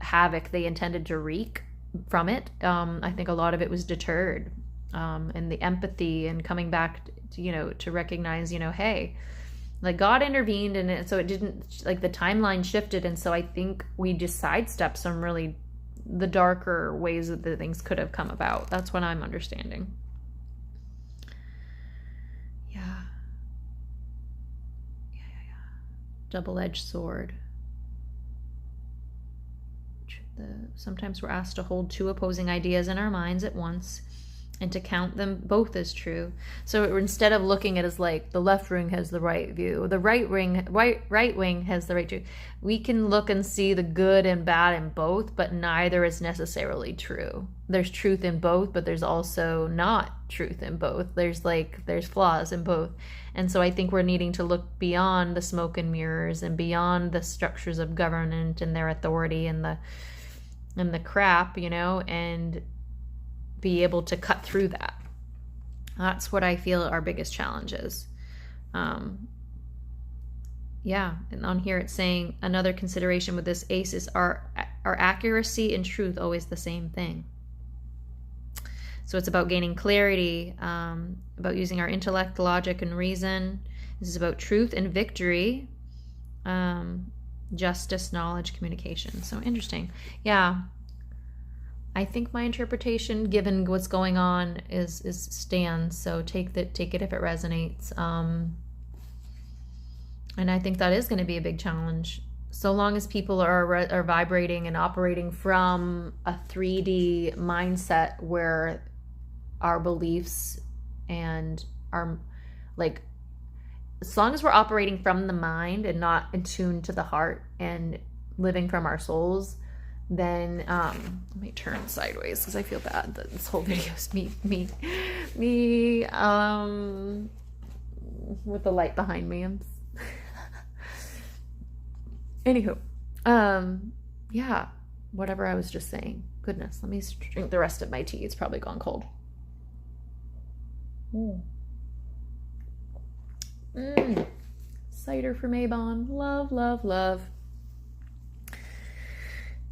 Speaker 1: havoc they intended to wreak from it, I think a lot of it was deterred, and the empathy and coming back to recognize, hey, like God intervened, and so it didn't, like the timeline shifted, and so I think we just sidestepped some really the darker ways that the things could have come about. That's what I'm understanding. Yeah. Double-edged sword. Sometimes we're asked to hold two opposing ideas in our minds at once and to count them both as true. So instead of looking at it as like the left wing has the right view, the right wing has the right view, we can look and see the good and bad in both, but neither is necessarily true. There's truth in both, but there's also not truth in both. There's flaws in both. And so I think we're needing to look beyond the smoke and mirrors and beyond the structures of government and their authority and the crap, and be able to cut through that. That's what I feel our biggest challenge is. And on here it's saying another consideration with this ace is are accuracy and truth always the same thing? So it's about gaining clarity, about using our intellect, logic, and reason. This is about truth and victory, justice, knowledge, communication. So interesting. Yeah. I think my interpretation, given what's going on, is stands. So take it if it resonates. And I think that is going to be a big challenge. So long as people are vibrating and operating from a 3D mindset where our beliefs and our, like, as long as we're operating from the mind and not attuned to the heart and living from our souls, then let me turn sideways because I feel bad that this whole video is me with the light behind me. Anywho, yeah, whatever I was just saying. Goodness, let me drink the rest of my tea. It's probably gone cold. Cider from Mabon. Love, love, love.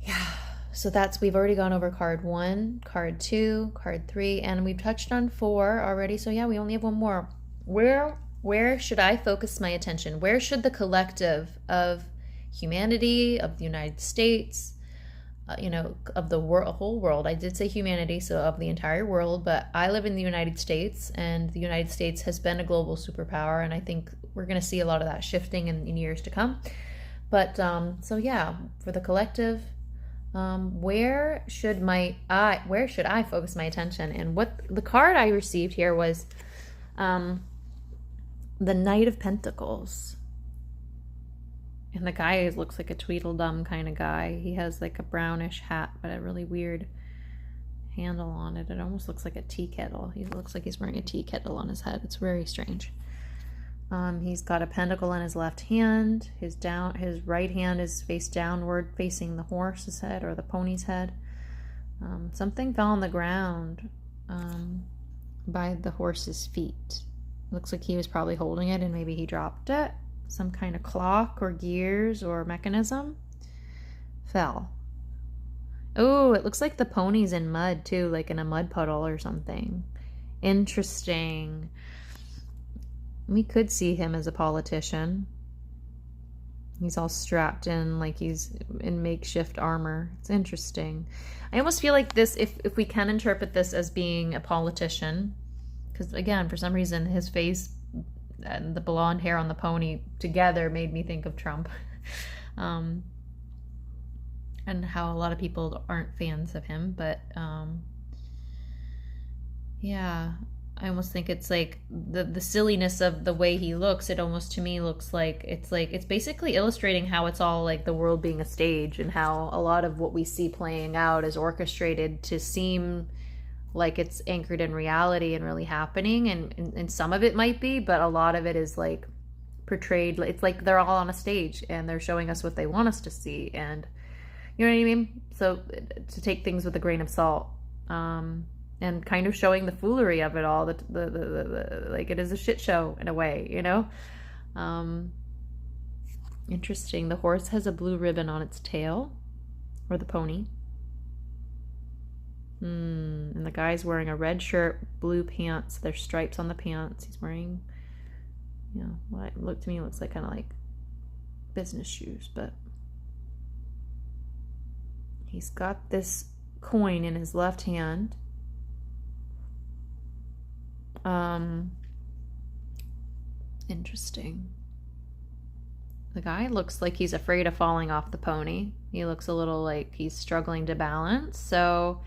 Speaker 1: Yeah, so we've already gone over card 1, card 2, card 3, and we've touched on 4 already. So yeah, we only have one more. Where should I focus my attention? Where should the collective of humanity, of the United States, of the whole world? I did say humanity, so of the entire world, but I live in the United States, and the United States has been a global superpower, and I think we're going to see a lot of that shifting in years to come. But so yeah, for the collective, where should I focus my attention? And what the card I received here was the Knight of Pentacles. And the guy looks like a Tweedledum kind of guy. He has like a brownish hat, but a really weird handle on it. It almost looks like a tea kettle. He looks like he's wearing a tea kettle on his head. It's very strange. He's got a pentacle in his left hand. His right hand is face downward, facing the horse's head or the pony's head. Something fell on the ground by the horse's feet. Looks like he was probably holding it and maybe he dropped it. Some kind of clock or gears or mechanism fell. Oh, it looks like the pony's in mud too, like in a mud puddle or something. Interesting. We could see him as a politician. He's all strapped in like he's in makeshift armor. It's interesting. I almost feel like this, if we can interpret this as being a politician, because again, for some reason, his face and the blonde hair on the pony together made me think of Trump. And how a lot of people aren't fans of him. But yeah, I almost think it's like the silliness of the way he looks. It almost to me looks like it's basically illustrating how it's all like the world being a stage, and how a lot of what we see playing out is orchestrated to seem like it's anchored in reality and really happening. And some of it might be, but a lot of it is like portrayed. It's like they're all on a stage and they're showing us what they want us to see, and you know what I mean? So to take things with a grain of salt. And kind of showing the foolery of it all, the like it is a shit show in a way, you know? Interesting. The horse has a blue ribbon on its tail, or the pony. And the guy's wearing a red shirt, blue pants. There's stripes on the pants. He's wearing, you know, what looked to me looks like kind of like business shoes, but he's got this coin in his left hand. Interesting. The guy looks like he's afraid of falling off the pony. He looks a little like he's struggling to balance. So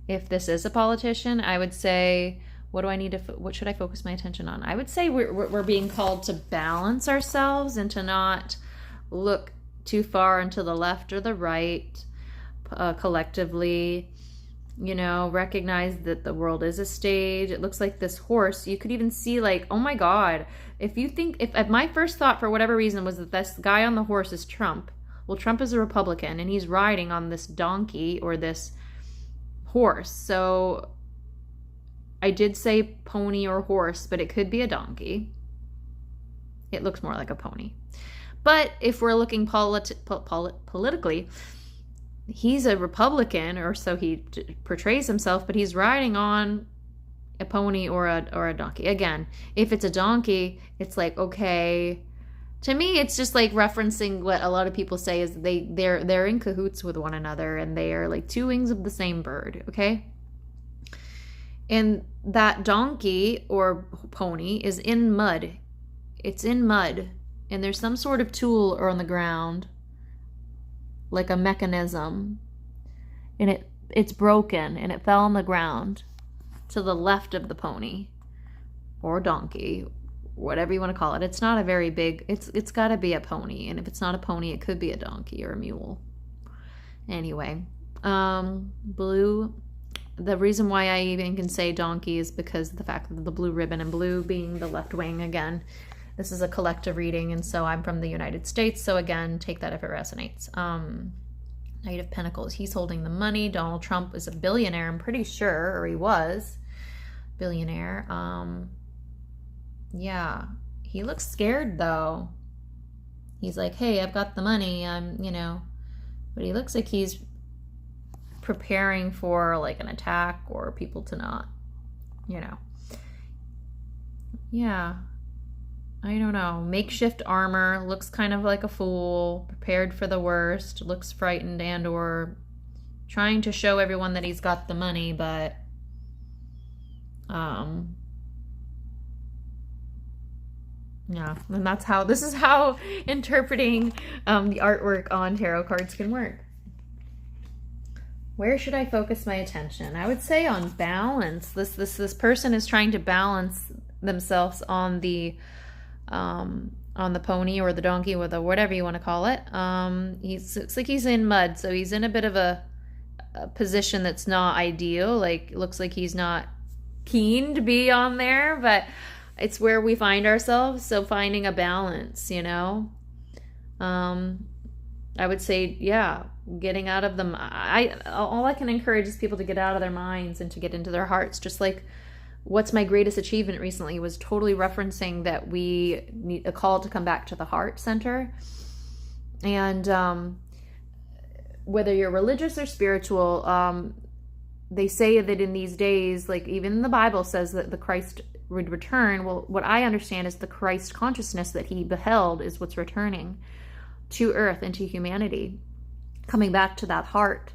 Speaker 1: if this is a politician, I would say, what should I focus my attention on? I would say we're being called to balance ourselves and to not look too far into the left or the right, collectively. You know, recognize that the world is a stage. It looks like this horse, you could even see like, oh my God, if my first thought for whatever reason was that this guy on the horse is Trump. Well, Trump is a Republican and he's riding on this donkey or this horse. So I did say pony or horse, but it could be a donkey. It looks more like a pony. But if we're looking politically, he's a Republican, or so he portrays himself, but he's riding on a pony or a donkey. Again, if it's a donkey, it's like, okay. To me, it's just like referencing what a lot of people say is they're in cahoots with one another, and they are like two wings of the same bird, okay? And that donkey or pony is in mud. It's in mud, and there's some sort of tool on the ground, like a mechanism, and it's broken and it fell on the ground to the left of the pony or donkey, whatever you want to call it. It's not a very big, it's got to be a pony, and if it's not a pony, it could be a donkey or a mule. Anyway, blue, the reason why I even can say donkey is because of the fact that the blue ribbon, and blue being the left wing. Again, this is a collective reading, and so I'm from the United States, so again, take that if it resonates. Knight of Pentacles, he's holding the money. Donald Trump is a billionaire, I'm pretty sure, or he was billionaire. Yeah, he looks scared though. He's like, hey, I've got the money, but he looks like he's preparing for like an attack or people to not, yeah. I don't know. Makeshift armor, looks kind of like a fool, prepared for the worst, looks frightened and or trying to show everyone that he's got the money, but yeah, and this is how interpreting the artwork on tarot cards can work. Where should I focus my attention? I would say on balance. This person is trying to balance themselves on the pony or the donkey or the whatever you want to call it. Looks like he's in mud, so he's in a bit of a position that's not ideal. Like, looks like he's not keen to be on there, but it's where we find ourselves. So finding a balance, I would say, yeah, getting out of them. All I can encourage is people to get out of their minds and to get into their hearts. Just like what's my greatest achievement recently was totally referencing that we need a call to come back to the heart center. And whether you're religious or spiritual, they say that in these days, like even the Bible says that the Christ would return. Well, what I understand is the Christ consciousness that he beheld is what's returning to earth and to humanity, coming back to that heart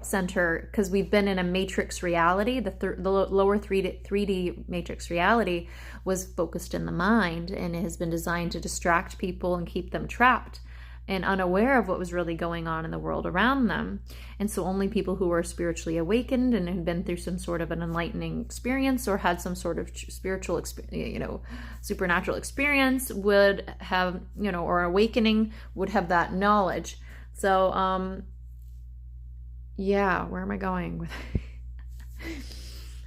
Speaker 1: center, because we've been in a matrix reality. The lower 3D matrix reality was focused in the mind, and it has been designed to distract people and keep them trapped. and unaware of what was really going on in the world around them. And so only people who were spiritually awakened and had been through some sort of an enlightening experience or had some sort of spiritual experience, supernatural experience would have, or awakening would have that knowledge. So, yeah, where am I going with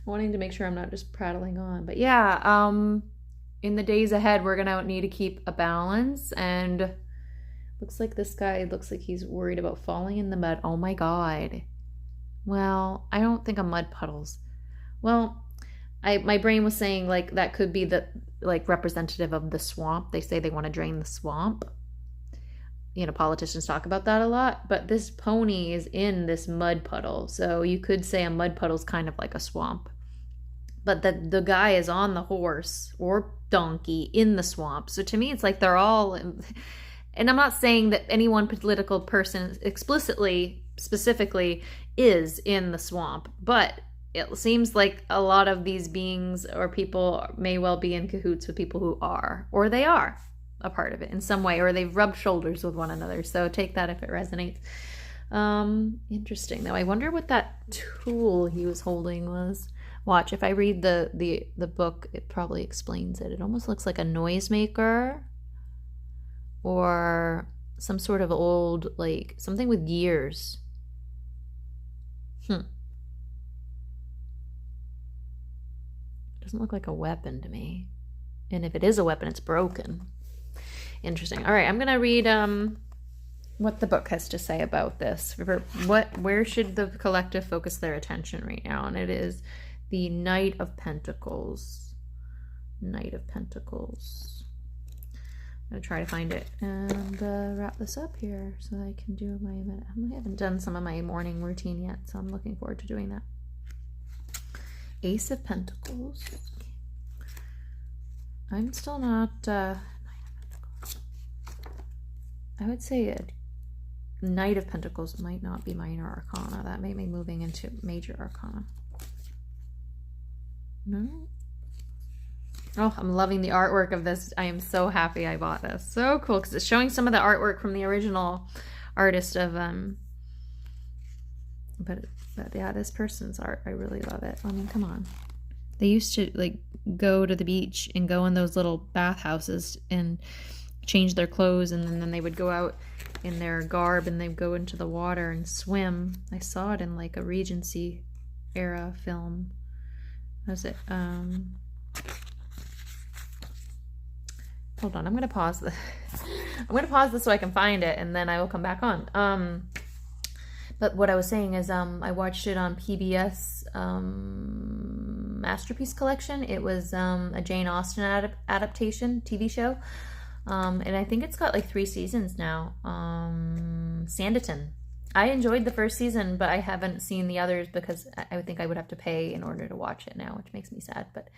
Speaker 1: wanting to make sure I'm not just prattling on? But yeah, in the days ahead, we're going to need to keep a balance. And looks like this guy looks like he's worried about falling in the mud. Oh my God. Well, I don't think of mud puddles. Well, my brain was saying like that could be the like representative of the swamp. They say they want to drain the swamp. Politicians talk about that a lot, but this pony is in this mud puddle. So you could say a mud puddle is kind of like a swamp. But the guy is on the horse or donkey in the swamp. So to me, it's like they're all, and I'm not saying that any one political person specifically is in the swamp, but it seems like a lot of these beings or people may well be in cahoots with people who are, or they are a part of it in some way, or they've rubbed shoulders with one another. So take that if it resonates. Interesting though. I wonder what that tool he was holding was. Watch, if I read the book, it probably explains it. It almost looks like a noisemaker or some sort of old, like something with gears. Doesn't look like a weapon to me. And if it is a weapon, it's broken. Interesting. All right, I'm going to read what the book has to say about this. Where should the collective focus their attention right now? And it is the Knight of Pentacles. Knight of Pentacles. I'm going to try to find it and wrap this up here so I can do I haven't done some of my morning routine yet, so I'm looking forward to doing that. Ace of Pentacles. I'm still not... I would say a Knight of Pentacles might not be minor arcana. That may be moving into major arcana. No? Oh, I'm loving the artwork of this. I am so happy I bought this. So cool, because it's showing some of the artwork from the original artist of but yeah, this person's art, I really love it. I mean, come on. They used to like go to the beach and go in those little bathhouses and change their clothes, and then they would go out in their garb and they'd go into the water and swim. I saw it in like a Regency era film. What was it? Hold on, I'm gonna pause this. I'm gonna pause this so I can find it, and then I will come back on. But what I was saying is, I watched it on PBS Masterpiece Collection. It was a Jane Austen adaptation TV show. And I think it's got like 3 seasons now. Sanditon. I enjoyed the first season, but I haven't seen the others because I would think I would have to pay in order to watch it now, which makes me sad. But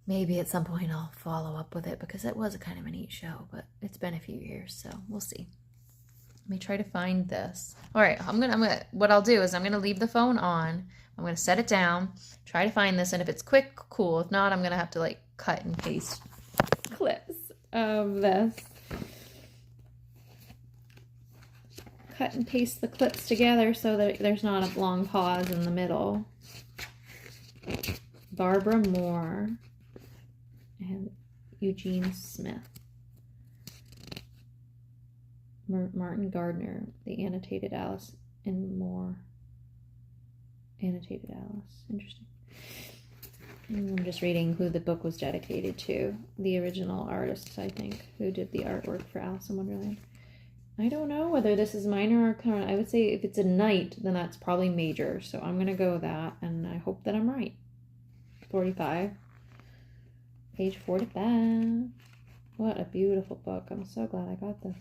Speaker 1: maybe at some point I'll follow up with it because it was a kind of a neat show, but it's been a few years, so we'll see. Let me try to find this. All right, what I'll do is I'm gonna leave the phone on. I'm gonna set it down, try to find this, and if it's quick, cool. If not, I'm gonna have to like cut and paste clips of this. Cut and paste the clips together so that there's not a long pause in the middle. Barbara Moore and Eugene Smith. Martin Gardner, The Annotated Alice, and Moore. Annotated Alice. Interesting. I'm just reading who the book was dedicated to. The original artists, I think, who did the artwork for Alice in Wonderland. I don't know whether this is minor or arcana. I would say if it's a knight, then that's probably major. So I'm going to go with that, and I hope that I'm right. 45. Page 45. What a beautiful book. I'm so glad I got this.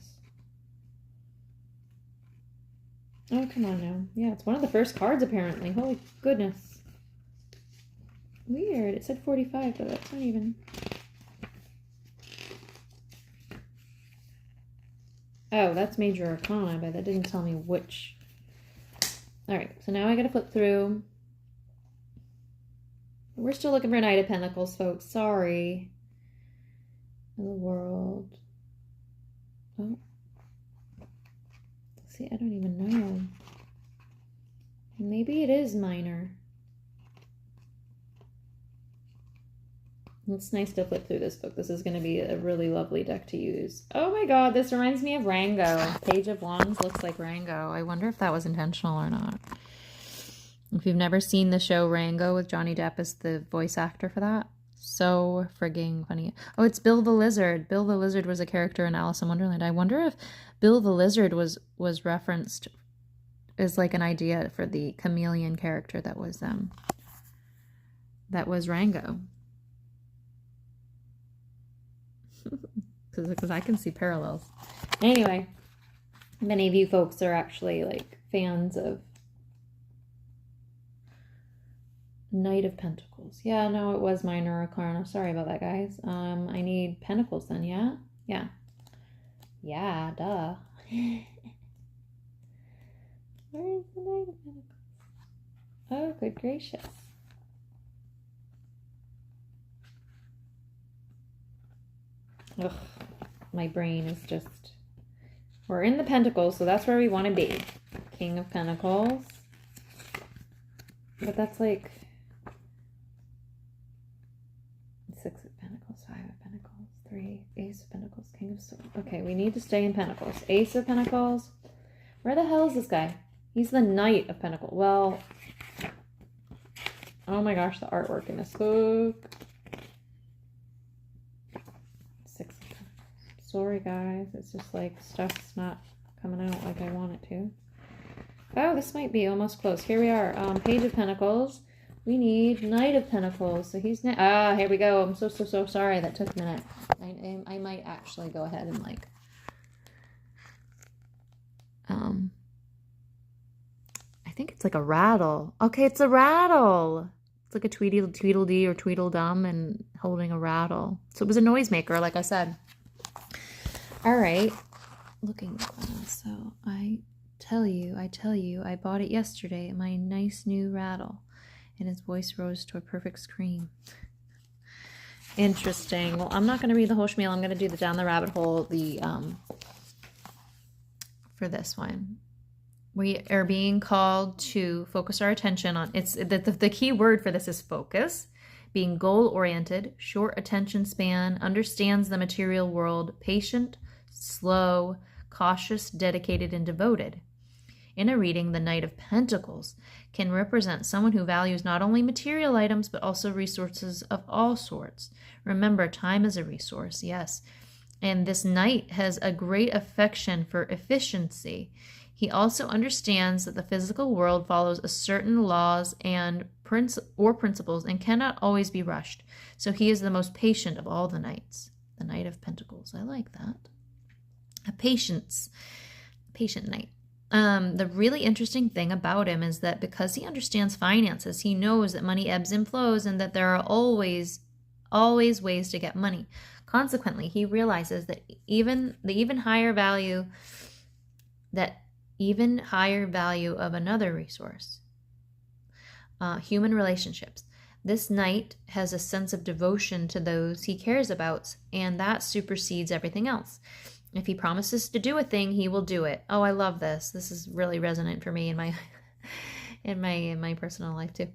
Speaker 1: Oh, come on now. Yeah, it's one of the first cards, apparently. Holy goodness. Weird. It said 45, but that's not even... Oh, that's major arcana, but that didn't tell me which. Alright, so now I gotta flip through. We're still looking for Knight of Pentacles, folks. Sorry. In the world. Oh. See, I don't even know. Maybe it is minor. It's nice to flip through this book. This is going to be a really lovely deck to use. Oh my god, this reminds me of Rango. Page of Wands looks like Rango. I wonder if that was intentional or not. If you've never seen the show Rango with Johnny Depp as the voice actor for that, so frigging funny. Oh, it's Bill the Lizard. Bill the Lizard was a character in Alice in Wonderland. I wonder if Bill the Lizard was referenced as like an idea for the chameleon character that was Rango. Because I can see parallels. Anyway, many of you folks are actually like fans of Knight of Pentacles. Yeah, no, it was minor arcana. Sorry about that, guys. I need Pentacles then, yeah? Yeah. Yeah, duh. Where is the Knight of Pentacles? Oh, good gracious. Ugh, my brain is just... We're in the Pentacles, so that's where we want to be. King of Pentacles. But that's like... 6 of Pentacles, 5 of Pentacles, 3, Ace of Pentacles, King of Swords. Okay, we need to stay in Pentacles. Ace of Pentacles. Where the hell is this guy? He's the Knight of Pentacles. Well... Oh my gosh, the artwork in this book. 6 of Pentacles. Sorry, guys. It's just like stuff's not coming out like I want it to. Oh, this might be almost close. Here we are. Page of Pentacles. We need Knight of Pentacles. So he's... here we go. I'm so sorry. That took a minute. I might actually go ahead and like... I think it's like a rattle. Okay, it's a rattle. It's like a Tweedledee or Tweedledum and holding a rattle. So it was a noisemaker, like I said. All right. Looking glass. So I tell you, I bought it yesterday. My nice new rattle. And his voice rose to a perfect scream. Interesting. Well, I'm not going to read the whole spiel. I'm going to do the down the rabbit hole. For this one, we are being called to focus our attention on. It's the key word for this is focus. Being goal oriented, short attention span, understands the material world, patient, slow, cautious, dedicated, and devoted. In a reading, the Knight of Pentacles can represent someone who values not only material items, but also resources of all sorts. Remember, time is a resource, yes. And this Knight has a great affection for efficiency. He also understands that the physical world follows a certain laws and principles and cannot always be rushed. So he is the most patient of all the knights. The Knight of Pentacles. I like that. A patient knight. The really interesting thing about him is that because he understands finances, he knows that money ebbs and flows and that there are always ways to get money. Consequently, he realizes that even higher value of another resource, human relationships. This knight has a sense of devotion to those he cares about, and that supersedes everything else. If he promises to do a thing, he will do it. Oh, I love this. This is really resonant for me in my in my personal life too.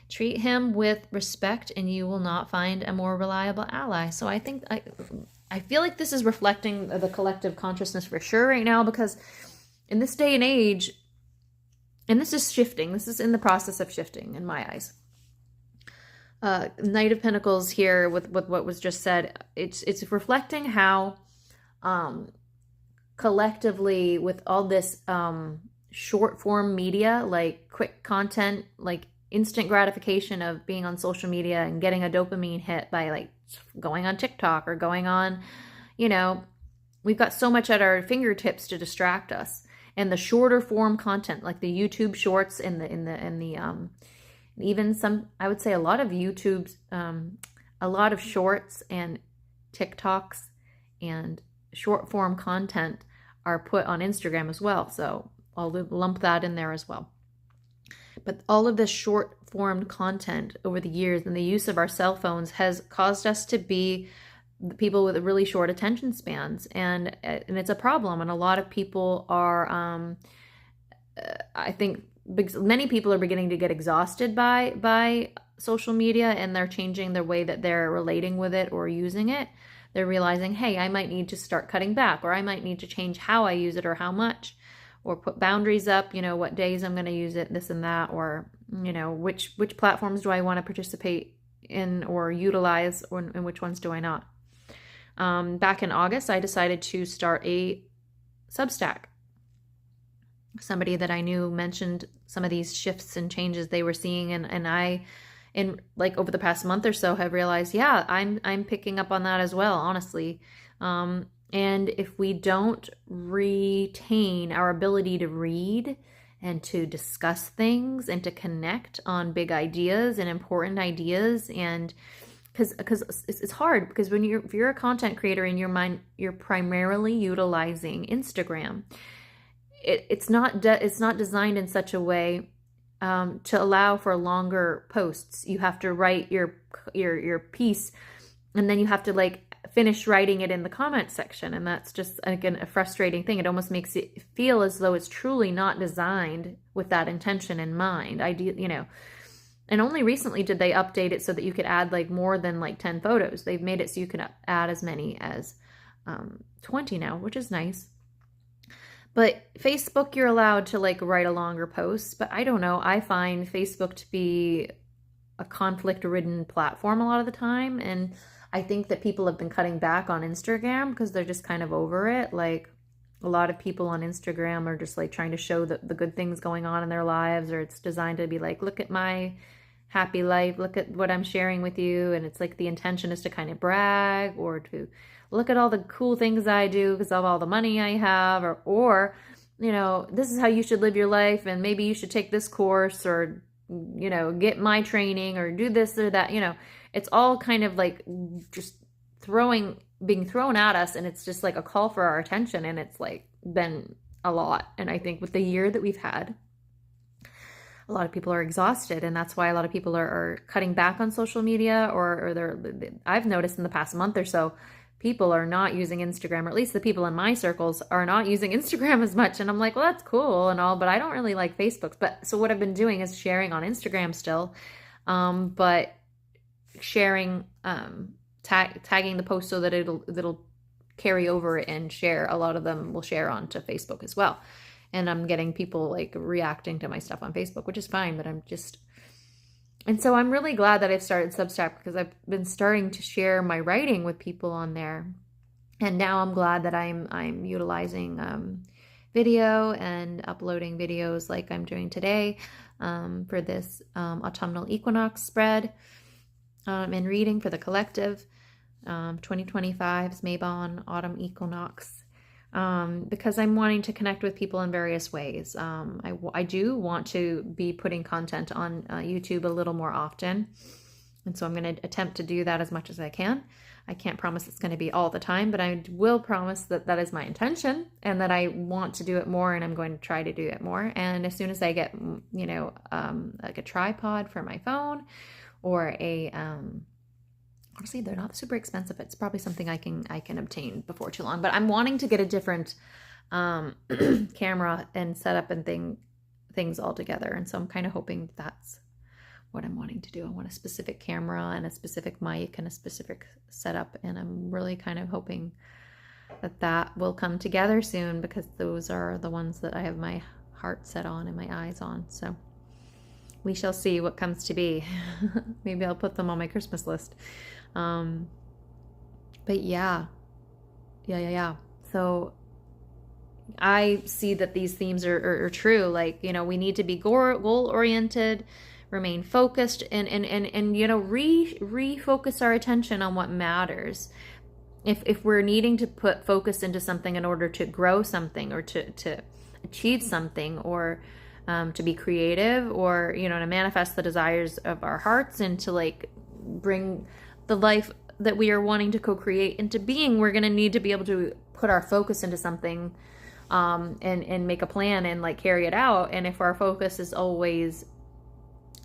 Speaker 1: Treat him with respect, and you will not find a more reliable ally. So I think I feel like this is reflecting the collective consciousness for sure right now, because in this day and age, and this is shifting. This is in the process of shifting in my eyes. Knight of Pentacles here with what was just said. It's reflecting how. Collectively with all this short form media, like quick content, like instant gratification of being on social media and getting a dopamine hit by like going on TikTok or going on, we've got so much at our fingertips to distract us. And the shorter form content, like the YouTube shorts and the even some, I would say a lot of YouTube's, a lot of shorts and TikToks and short form content are put on Instagram as well. So I'll lump that in there as well. But all of this short formed content over the years and the use of our cell phones has caused us to be people with really short attention spans, and it's a problem. And a lot of people are, I think, many people are beginning to get exhausted by social media, and they're changing their way that they're relating with it or using it. They're realizing, hey, I might need to start cutting back, or I might need to change how I use it or how much, or put boundaries up, what days I'm going to use it, this and that, or, which platforms do I want to participate in or utilize, and which ones do I not. Back in August, I decided to start a Substack. Somebody that I knew mentioned some of these shifts and changes they were seeing, and I, in like over the past month or so, have realized, yeah, I'm picking up on that as well, honestly. And if we don't retain our ability to read and to discuss things and to connect on big ideas and important ideas, and because it's hard, because if you're a content creator in your mind, you're primarily utilizing Instagram. It's not designed in such a way to allow for longer posts. You have to write your piece, and then you have to like finish writing it in the comment section, and that's just, again, a frustrating thing. It almost makes it feel as though it's truly not designed with that intention in mind. And only recently did they update it so that you could add like more than like 10 photos. They've made it so you can add as many as 20 now, which is nice. But Facebook, you're allowed to like write a longer post, but I don't know. I find Facebook to be a conflict-ridden platform a lot of the time, and I think that people have been cutting back on Instagram because they're just kind of over it. Like, a lot of people on Instagram are just like trying to show the good things going on in their lives, or it's designed to be like, look at my happy life, look at what I'm sharing with you. And it's like the intention is to kind of brag, or to look at all the cool things I do because of all the money I have, or this is how you should live your life, and maybe you should take this course, or get my training, or do this or that. It's all kind of like just being thrown at us, and it's just like a call for our attention, and it's like been a lot. And I think with the year that we've had, a lot of people are exhausted, and that's why a lot of people are cutting back on social media, or I've noticed in the past month or so, people are not using Instagram, or at least the people in my circles are not using Instagram as much. And I'm like, well, that's cool and all, but I don't really like Facebook. But so what I've been doing is sharing on Instagram still, but sharing, tagging the post so that it'll carry over and share. A lot of them will share onto Facebook as well. And I'm getting people like reacting to my stuff on Facebook, which is fine, but and so I'm really glad that I've started Substack, because I've been starting to share my writing with people on there. And now I'm glad that I'm utilizing video and uploading videos like I'm doing today for this Autumnal Equinox spread and reading for the collective. 2025's Mabon Autumn Equinox, because I'm wanting to connect with people in various ways. I do want to be putting content on YouTube a little more often, and so I'm going to attempt to do that as much as I can. I can't promise it's going to be all the time, but I will promise that that is my intention, and that I want to do it more, and I'm going to try to do it more. And as soon as I get, like a tripod for my phone, or honestly, they're not super expensive. It's probably something I can obtain before too long. But I'm wanting to get a different camera and setup and things all together. And so I'm kind of hoping that's what I'm wanting to do. I want a specific camera and a specific mic and a specific setup. And I'm really kind of hoping that will come together soon, because those are the ones that I have my heart set on and my eyes on. So we shall see what comes to be. Maybe I'll put them on my Christmas list. But yeah. So I see that these themes are true. Like, we need to be goal oriented, remain focused, and refocus our attention on what matters. If we're needing to put focus into something in order to grow something, or to achieve something, or to be creative, or to manifest the desires of our hearts, and to like bring the life that we are wanting to co-create into being, we're going to need to be able to put our focus into something, and make a plan and like carry it out. And if our focus is always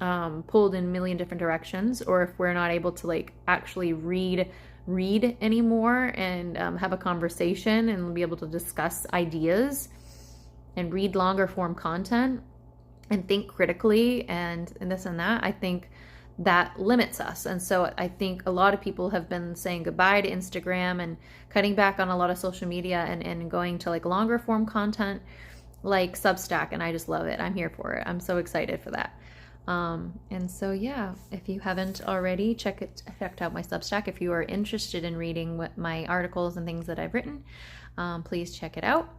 Speaker 1: pulled in a million different directions, or if we're not able to like actually read read anymore and have a conversation and be able to discuss ideas and read longer form content and think critically and this and that, I think that limits us. And so I think a lot of people have been saying goodbye to Instagram and cutting back on a lot of social media and going to like longer form content like Substack. And I just love it. I'm here for it. I'm so excited for that. And so, yeah, if you haven't already, checked out my Substack. If you are interested in reading what my articles and things that I've written, please check it out.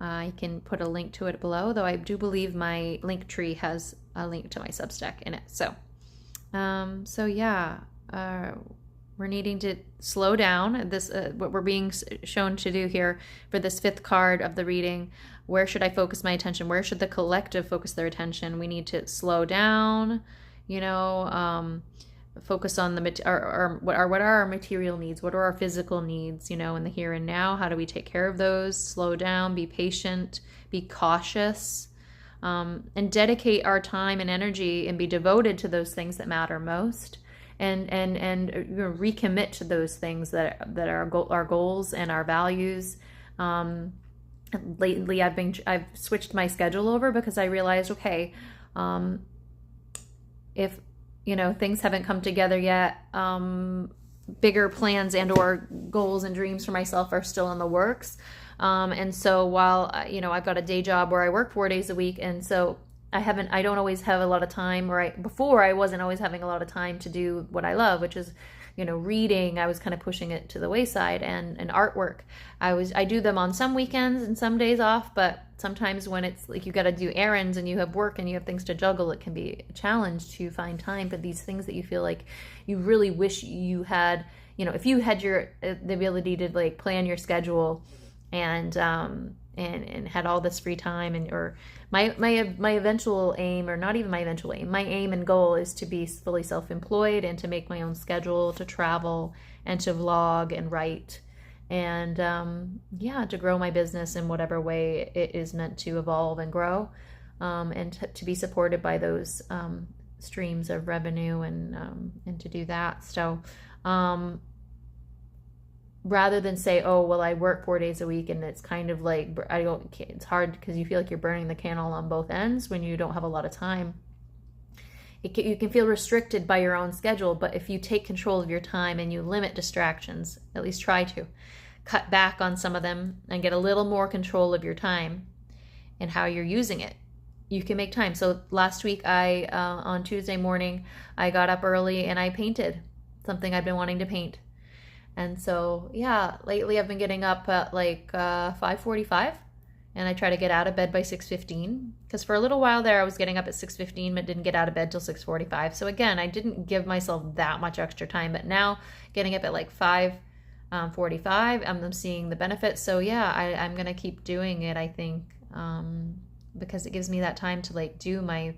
Speaker 1: I can put a link to it below, though I do believe my link tree has a link to my Substack in it. So yeah, we're needing to slow down. This what we're being shown to do here for this 5th card of the reading. Where should I focus my attention? Where should the collective focus their attention? We need to slow down, focus on what are our material needs? What are our physical needs, in the here and now? How do we take care of those? Slow down, be patient, be cautious, and dedicate our time and energy and be devoted to those things that matter most, and recommit to those things that are our goals and our values. Lately, I've switched my schedule over because I realized, okay, if things haven't come together yet, bigger plans and or goals and dreams for myself are still in the works. And so while, I've got a day job where I work 4 days a week. And so I don't always have a lot of time, before I wasn't always having a lot of time to do what I love, which is, reading. I was kind of pushing it to the wayside, and artwork. I do them on some weekends and some days off, but sometimes when it's like you got to do errands and you have work and you have things to juggle, it can be a challenge to find time for these things that you feel like you really wish you had, if you had the ability to like plan your schedule and had all this free time, or my eventual aim, or not even my eventual aim, my aim and goal is to be fully self-employed and to make my own schedule, to travel and to vlog and write, and to grow my business in whatever way it is meant to evolve and grow, and to be supported by those streams of revenue and to do that. So rather than say, oh, well, I work 4 days a week and it's kind of like, it's hard because you feel like you're burning the candle on both ends when you don't have a lot of time. You can feel restricted by your own schedule, but if you take control of your time and you limit distractions, at least try to cut back on some of them and get a little more control of your time and how you're using it, you can make time. So last week, on Tuesday morning, I got up early and I painted something I've been wanting to paint. And so, yeah, lately I've been getting up at like 5:45, and I try to get out of bed by 6:15, because for a little while there I was getting up at 6:15 but didn't get out of bed till 6:45. So again, I didn't give myself that much extra time, but now getting up at like 5:45, I'm seeing the benefits. So yeah, I'm going to keep doing it, I think, because it gives me that time to like do my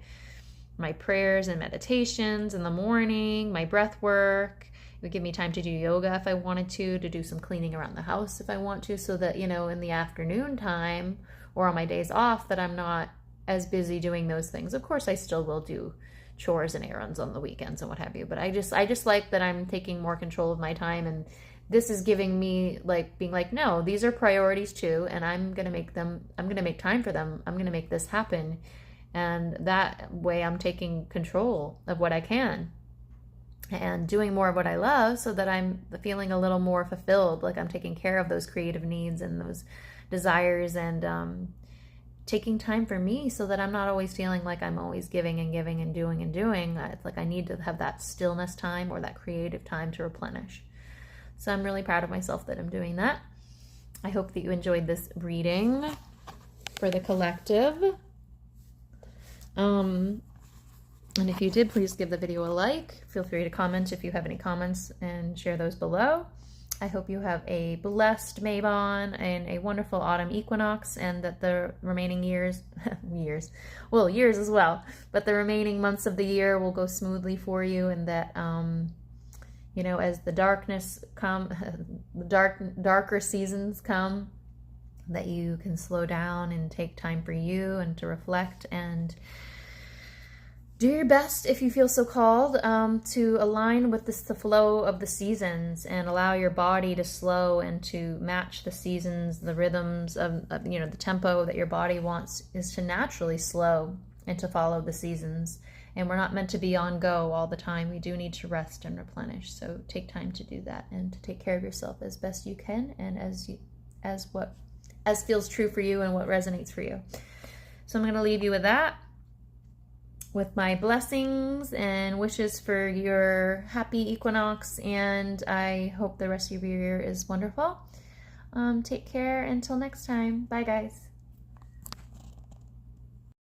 Speaker 1: prayers and meditations in the morning, my breath work. It would give me time to do yoga if I wanted to do some cleaning around the house if I want to, so that, in the afternoon time or on my days off, that I'm not as busy doing those things. Of course, I still will do chores and errands on the weekends and what have you, but I just like that I'm taking more control of my time, and this is giving me like being like, no, these are priorities too, and I'm going to make time for them. I'm going to make this happen. And that way I'm taking control of what I can and doing more of what I love, so that I'm feeling a little more fulfilled, like I'm taking care of those creative needs and those desires, and taking time for me, so that I'm not always feeling like I'm always giving and giving and doing and doing. It's like I need to have that stillness time or that creative time to replenish. So I'm really proud of myself that I'm doing that. I hope that you enjoyed this reading for the collective. And if you did, please give the video a like. Feel free to comment if you have any comments and share those below. I hope you have a blessed Mabon and a wonderful autumn equinox, and that the remaining years as well, but the remaining months of the year will go smoothly for you, and that, as the darkness darker seasons come, that you can slow down and take time for you and to reflect and do your best, if you feel so called, to align with the flow of the seasons and allow your body to slow and to match the seasons, the rhythms of the tempo that your body wants is to naturally slow and to follow the seasons. And we're not meant to be on go all the time. We do need to rest and replenish. So take time to do that and to take care of yourself as best you can and as feels true for you and what resonates for you. So I'm going to leave you with that, with my blessings and wishes for your happy equinox, and I hope the rest of your year is wonderful. Take care until next time. Bye, guys.